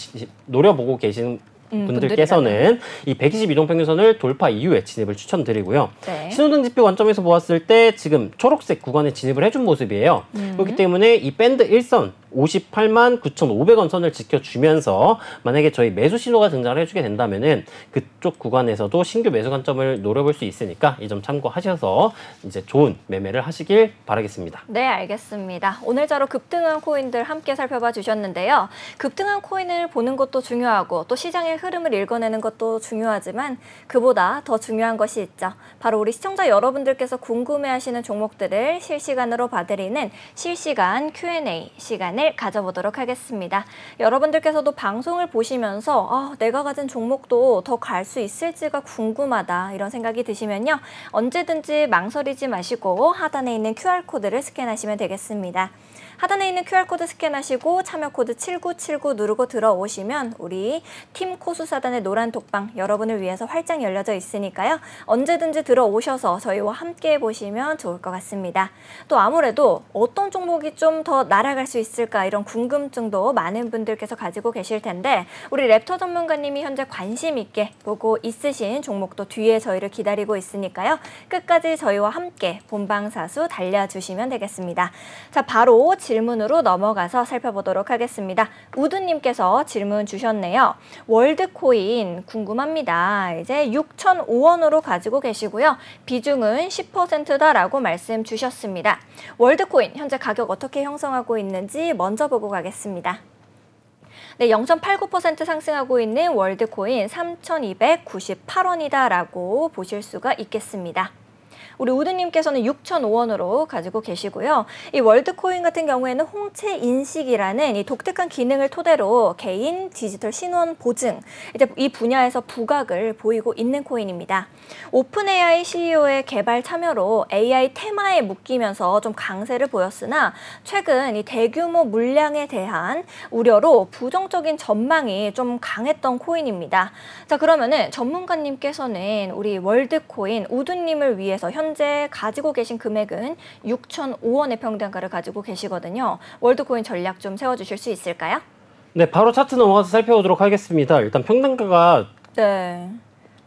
노려보고 계시는 분들께서는 이 120 이동평균선을 돌파 이후에 진입을 추천드리고요.
네.
신호등 지표 관점에서 보았을 때 지금 초록색 구간에 진입을 해준 모습이에요. 그렇기 때문에 이 밴드 1선 58만 9,500원 선을 지켜주면서 만약에 저희 매수 신호가 등장을 해주게 된다면은 그쪽 구간에서도 신규 매수 관점을 노려볼 수 있으니까 이 점 참고하셔서 이제 좋은 매매를 하시길 바라겠습니다.
네, 알겠습니다. 오늘자로 급등한 코인들 함께 살펴봐 주셨는데요. 급등한 코인을 보는 것도 중요하고 또 시장의 흐름을 읽어내는 것도 중요하지만 그보다 더 중요한 것이 있죠. 바로 우리 시청자 여러분들께서 궁금해하시는 종목들을 실시간으로 봐드리는 실시간 Q&A 시간을 가져보도록 하겠습니다. 여러분들께서도 방송을 보시면서 내가 가진 종목도 더 갈 수 있을지가 궁금하다 이런 생각이 드시면요. 언제든지 망설이지 마시고 하단에 있는 QR코드를 스캔하시면 되겠습니다. 하단에 있는 QR코드 스캔하시고 참여코드 7979 누르고 들어오시면 우리 팀 코수사단의 노란 톡방 여러분을 위해서 활짝 열려져 있으니까요. 언제든지 들어오셔서 저희와 함께 해보시면 좋을 것 같습니다. 또 아무래도 어떤 종목이 좀 더 날아갈 수 있을까 이런 궁금증도 많은 분들께서 가지고 계실 텐데 우리 랩터 전문가님이 현재 관심 있게 보고 있으신 종목도 뒤에 저희를 기다리고 있으니까요. 끝까지 저희와 함께 본방사수 달려주시면 되겠습니다. 자, 바로 질문으로 넘어가서 살펴보도록 하겠습니다. 우두님께서 질문 주셨네요. 월드코인 궁금합니다. 이제 6,005원으로 가지고 계시고요. 비중은 10%다라고 말씀 주셨습니다. 월드코인 현재 가격 어떻게 형성하고 있는지 먼저 보고 가겠습니다. 네, 0.89% 상승하고 있는 월드코인 3,298원이다라고 보실 수가 있겠습니다. 우리 우드님께서는 6,005원으로 가지고 계시고요. 이 월드코인 같은 경우에는 홍채 인식이라는 이 독특한 기능을 토대로 개인 디지털 신원 보증, 이제 이 분야에서 부각을 보이고 있는 코인입니다. 오픈 AI CEO의 개발 참여로 AI 테마에 묶이면서 좀 강세를 보였으나 최근 이 대규모 물량에 대한 우려로 부정적인 전망이 좀 강했던 코인입니다. 자, 그러면은 전문가님께서는 우리 월드코인 우드님을 위해서 현재 가지고 계신 금액은 6,005원의 평단가를 가지고 계시거든요. 월드코인 전략 좀 세워주실 수 있을까요?
네, 바로 차트 넘어가서 살펴보도록 하겠습니다. 일단 평단가가
네.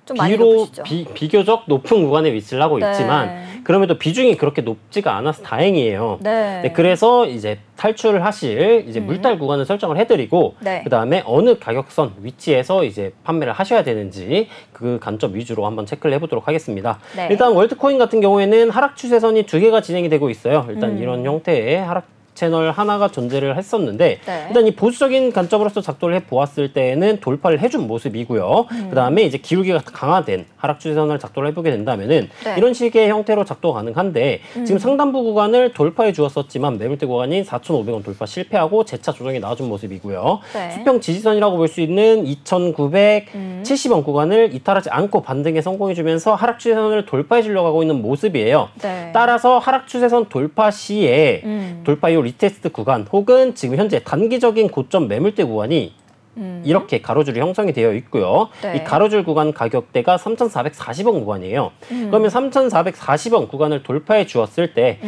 좀 많이 높으시죠?
비교적 높은 구간에 위치를 하고 있지만 그럼에도 비중이 그렇게 높지가 않아서 다행이에요. 네, 그래서 이제 탈출을 하실 이제 물탈 구간을 설정을 해드리고 그 다음에 어느 가격선 위치에서 이제 판매를 하셔야 되는지 그 관점 위주로 한번 체크를 해보도록 하겠습니다. 일단 월드코인 같은 경우에는 하락 추세선이 2개가 진행이 되고 있어요. 일단 이런 형태의 하락 채널 하나가 존재를 했었는데 일단 이 보수적인 관점으로서 작동을 해보았을 때는 돌파를 해준 모습이고요. 그 다음에 이제 기울기가 강화된 하락 추세선을 작동을 해보게 된다면은 이런 식의 형태로 작동 가능한데 지금 상단부 구간을 돌파해 주었었지만 매물대 구간인 4,500원 돌파 실패하고 재차 조정이 나와준 모습이고요. 수평 지지선이라고 볼 수 있는 2,970원 구간을 이탈하지 않고 반등에 성공해주면서 하락 추세선을 돌파해 주려고 하고 있는 모습이에요. 따라서 하락 추세선 돌파 시에 돌파 이후 리테스트 구간 혹은 지금 현재 단기적인 고점 매물대 구간이 이렇게 가로줄이 형성이 되어 있고요. 이 가로줄 구간 가격대가 3,440원 구간이에요. 그러면 3,440원 구간을 돌파해 주었을 때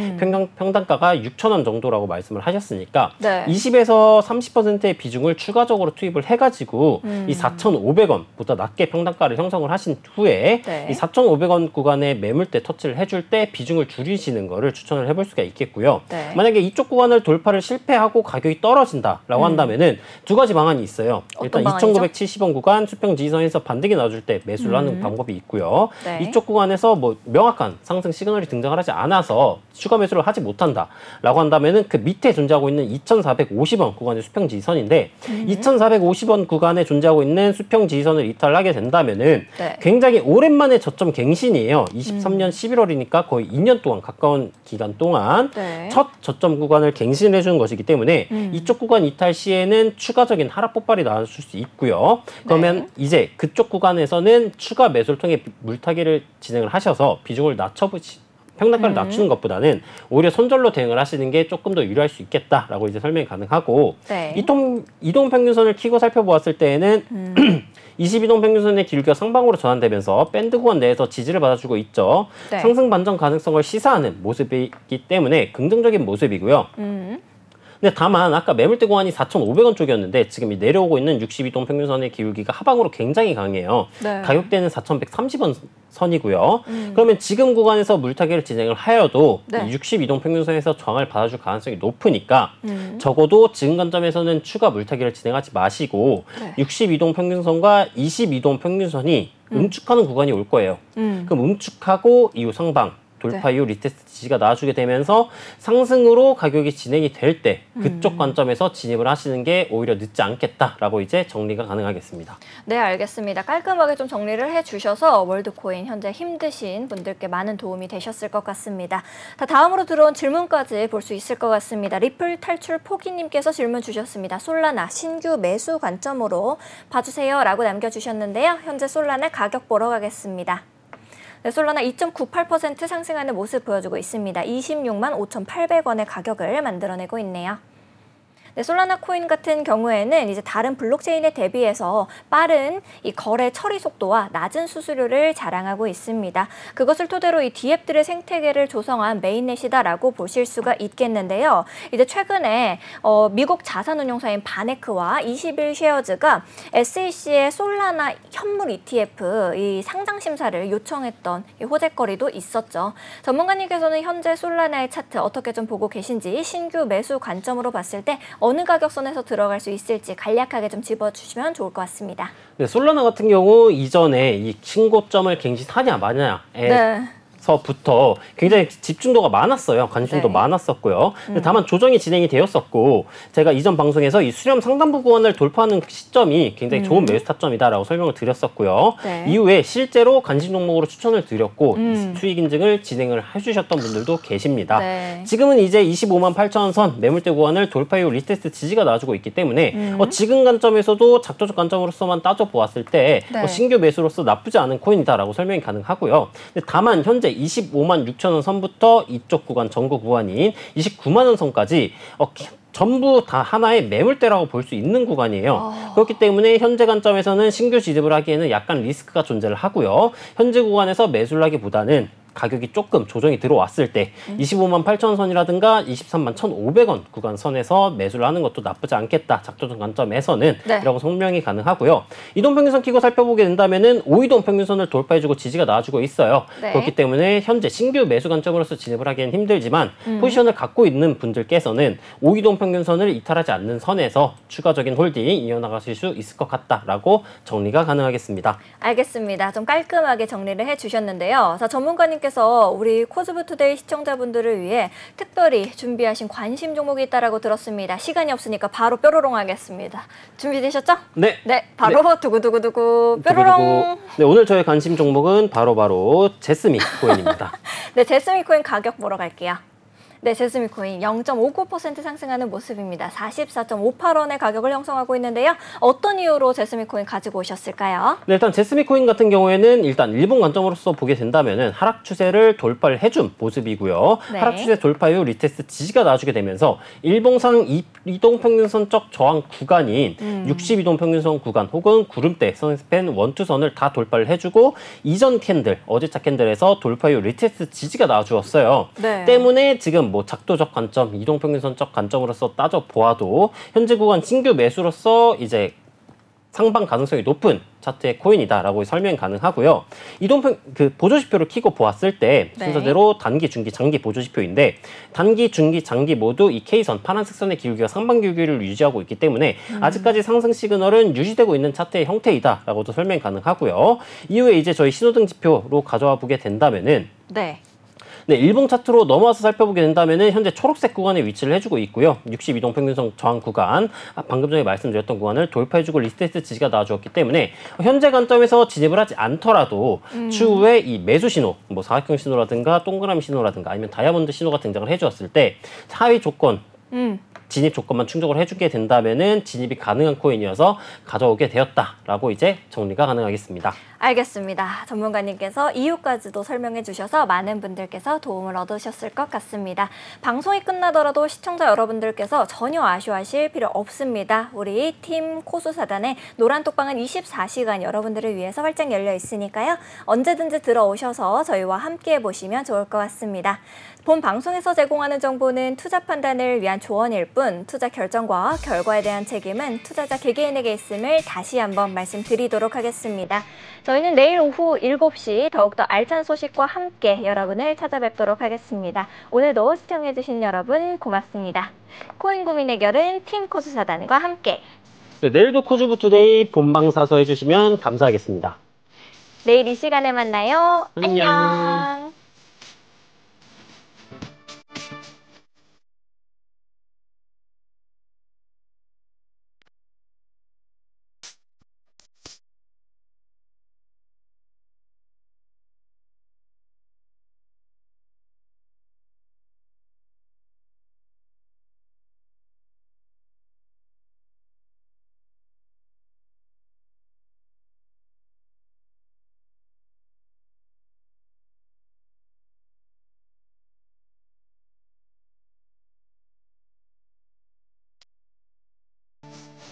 평단가가 6,000원 정도라고 말씀을 하셨으니까 20에서 30%의 비중을 추가적으로 투입을 해가지고 이 4,500원보다 낮게 평단가를 형성을 하신 후에 이 4,500원 구간의 매물대 터치를 해줄 때 비중을 줄이시는 거를 추천을 해볼 수가 있겠고요. 만약에 이쪽 구간을 돌파를 실패하고 가격이 떨어진다라고 한다면은 두 가지 방안이 있어요. 일단 2,970원 구간 수평 지지선에서 반등이 나와줄 때 매수를 하는 방법이 있고요. 이쪽 구간에서 뭐 명확한 상승 시그널이 등장을 하지 않아서 추가 매수를 하지 못한다라고 한다면은 그 밑에 존재하고 있는 2,450원 구간의 수평 지지선인데 2,450원 구간에 존재하고 있는 수평 지지선을 이탈하게 된다면은 굉장히 오랜만에 저점 갱신이에요. 23년 11월이니까 거의 2년 동안 가까운 기간 동안 첫 저점 구간을 갱신해 주는 것이기 때문에 이쪽 구간 이탈 시에는 추가적인 하락 폭발이 나올 수 있고요. 그러면 이제 그쪽 구간에서는 추가 매수를 통해 물타기를 진행을 하셔서 비중을 평단가를 낮추는 것보다는 오히려 손절로 대응을 하시는 게 조금 더 유리할 수 있겠다라고 이제 설명이 가능하고 이동평균선을 키고 살펴보았을 때에는 22동평균선의 기울기가 상방으로 전환되면서 밴드 구간 내에서 지지를 받아주고 있죠. 상승 반전 가능성을 시사하는 모습이기 때문에 긍정적인 모습이고요. 근데 다만 아까 매물대 구간이 4,500원 쪽이었는데 지금 이 내려오고 있는 62동 평균선의 기울기가 하방으로 굉장히 강해요.
네.
가격대는 4,130원 선이고요. 그러면 지금 구간에서 물타기를 진행을 하여도
네.
62동 평균선에서 저항을 받아줄 가능성이 높으니까 적어도 지금 관점에서는 추가 물타기를 진행하지 마시고
네.
62동 평균선과 22동 평균선이 응축하는 구간이 올 거예요. 그럼 응축하고 이후 상방 돌파 이후 리테스트 지지가 나와주게 되면서 상승으로 가격이 진행이 될 때 그쪽 관점에서 진입을 하시는 게 오히려 늦지 않겠다라고 이제 정리가 가능하겠습니다.
네, 알겠습니다. 깔끔하게 좀 정리를 해주셔서 월드코인 현재 힘드신 분들께 많은 도움이 되셨을 것 같습니다. 다음으로 들어온 질문까지 볼 수 있을 것 같습니다. 리플 탈출 포기님께서 질문 주셨습니다. 솔라나 신규 매수 관점으로 봐주세요 라고 남겨주셨는데요. 현재 솔라나 가격 보러 가겠습니다. 네, 솔라나 2.98% 상승하는 모습 보여주고 있습니다. 26만 5,800원의 가격을 만들어내고 있네요. 네, 솔라나 코인 같은 경우에는 이제 다른 블록체인에 대비해서 빠른 이 거래 처리 속도와 낮은 수수료를 자랑하고 있습니다. 그것을 토대로 이 D앱들의 생태계를 조성한 메인넷이다라고 보실 수가 있겠는데요. 이제 최근에 미국 자산운용사인 바네크와 21쉐어즈가 SEC의 솔라나 현물 ETF 이 상장 심사를 요청했던 이 호재거리도 있었죠. 전문가님께서는 현재 솔라나의 차트 어떻게 좀 보고 계신지, 신규 매수 관점으로 봤을 때 어느 가격선에서 들어갈 수 있을지 간략하게 좀 짚어주시면 좋을 것 같습니다.
네, 솔라나 같은 경우 이전에 이 신고점을 갱신하냐 마냐에
네.
서부터 굉장히 집중도가 많았어요. 관심도
네.
많았었고요. 근데 다만 조정이 진행이 되었었고 제가 이전 방송에서 이 수렴 상단부 구간을 돌파하는 시점이 굉장히 좋은 매수 타점이다라고 설명을 드렸었고요.
네.
이후에 실제로 관심 종목으로 추천을 드렸고 수익 인증을 진행을 해주셨던 분들도 계십니다.
네.
지금은 이제 25만 8천 선 매물대 구간을 돌파 이후 리테스트 지지가 나와주고 있기 때문에 지금 관점에서도 작조적 관점으로서만 따져보았을 때
네.
신규 매수로서 나쁘지 않은 코인이다라고 설명이 가능하고요. 근데 다만 현재 25만 6천 원 선부터 이쪽 구간 전고 구간인 29만 원 선까지 전부 다 하나의 매물대라고 볼 수 있는 구간이에요. 그렇기 때문에 현재 관점에서는 신규 진입을 하기에는 약간 리스크가 존재를 하고요. 현재 구간에서 매수를 하기보다는 가격이 조금 조정이 들어왔을 때 25만 8천 선이라든가 23만 1,500원 구간 선에서 매수를 하는 것도 나쁘지 않겠다. 작조정 관점에서는
네.
이라고 설명이 가능하고요. 이동평균선 키고 살펴보게 된다면은 5이동 평균선을 돌파해주고 지지가 나와주고 있어요.
네.
그렇기 때문에 현재 신규 매수 관점으로서 진입을 하기엔 힘들지만 포지션을 갖고 있는 분들께서는 5이동 평균선을 이탈하지 않는 선에서 추가적인 홀딩 이어나가실 수 있을 것 같다라고 정리가 가능하겠습니다.
알겠습니다. 좀 깔끔하게 정리를 해주셨는데요. 자, 전문가님께서 우리 코즈부투데이 시청자분들을 위해 특별히 준비하신 관심 종목이 있다라고 들었습니다. 시간이 없으니까 바로 뾰로롱 하겠습니다. 준비되셨죠?
네.
네, 바로 두구두구두구 뾰로롱.
네, 오늘 저의 관심 종목은 바로 제스미 코인입니다.
네, 제스미 코인 가격 보러 갈게요. 네, 제스미 코인 0.59% 상승하는 모습입니다. 44.58원의 가격을 형성하고 있는데요. 어떤 이유로 제스미 코인 가지고 오셨을까요?
네, 일단 제스미 코인 같은 경우에는 일단 일본 관점으로서 보게 된다면은 하락 추세를 돌파를 해준 모습이고요.
네.
하락 추세 돌파 이후 리테스트 지지가 나와주게 되면서 일봉상 이동 평균선적 저항 구간인 62동 평균선 구간 혹은 구름대 선스팬 원투선을 다 돌파를 해주고 이전 캔들, 어제차 캔들에서 돌파 이후 리테스트 지지가 나와주었어요.
네.
때문에 지금 뭐 작도적 관점, 이동평균선적 관점으로서 따져보아도 현재 구간 신규 매수로서 이제 상방 가능성이 높은 차트의 코인이다라고 설명이 가능하고요. 보조지표를 키고 보았을 때
네.
순서대로 단기, 중기, 장기 보조지표인데 단기, 중기, 장기 모두 이 K선, 파란색 선의 기울기가 상방 기울기를 유지하고 있기 때문에 아직까지 상승 시그널은 유지되고 있는 차트의 형태이다라고도 설명이 가능하고요. 이후에 이제 저희 신호등 지표로 가져와 보게 된다면은
네.
네, 일봉 차트로 넘어와서 살펴보게 된다면은 현재 초록색 구간에 위치를 해주고 있고요. 62동 평균선 저항 구간, 방금 전에 말씀드렸던 구간을 돌파해주고 리테스트 지지가 나와주었기 때문에 현재 관점에서 진입을 하지 않더라도 추후에 이 매수 신호, 뭐 사각형 신호라든가 동그라미 신호라든가 아니면 다이아몬드 신호가 등장을 해주었을 때 하위 조건, 진입 조건만 충족을 해주게 된다면은 진입이 가능한 코인이어서 가져오게 되었다라고 이제 정리가 가능하겠습니다.
알겠습니다. 전문가님께서 이유까지도 설명해 주셔서 많은 분들께서 도움을 얻으셨을 것 같습니다. 방송이 끝나더라도 시청자 여러분들께서 전혀 아쉬워하실 필요 없습니다. 우리 팀 코수사단의 노란 톡방은 24시간 여러분들을 위해서 활짝 열려 있으니까요. 언제든지 들어오셔서 저희와 함께 보시면 좋을 것 같습니다. 본 방송에서 제공하는 정보는 투자 판단을 위한 대한 조언일 뿐 투자 결정과 결과에 대한 책임은 투자자 개개인에게 있음을 다시 한번 말씀드리도록 하겠습니다. 저희는 내일 오후 7시 더욱더 알찬 소식과 함께 여러분을 찾아뵙도록 하겠습니다. 오늘도 시청해주신 여러분 고맙습니다. 코인 고민 해결은 팀 코스사단과 함께.
네, 내일도 코즈부투데이 본방사수 해주시면 감사하겠습니다.
내일 이 시간에 만나요.
안녕.
안녕.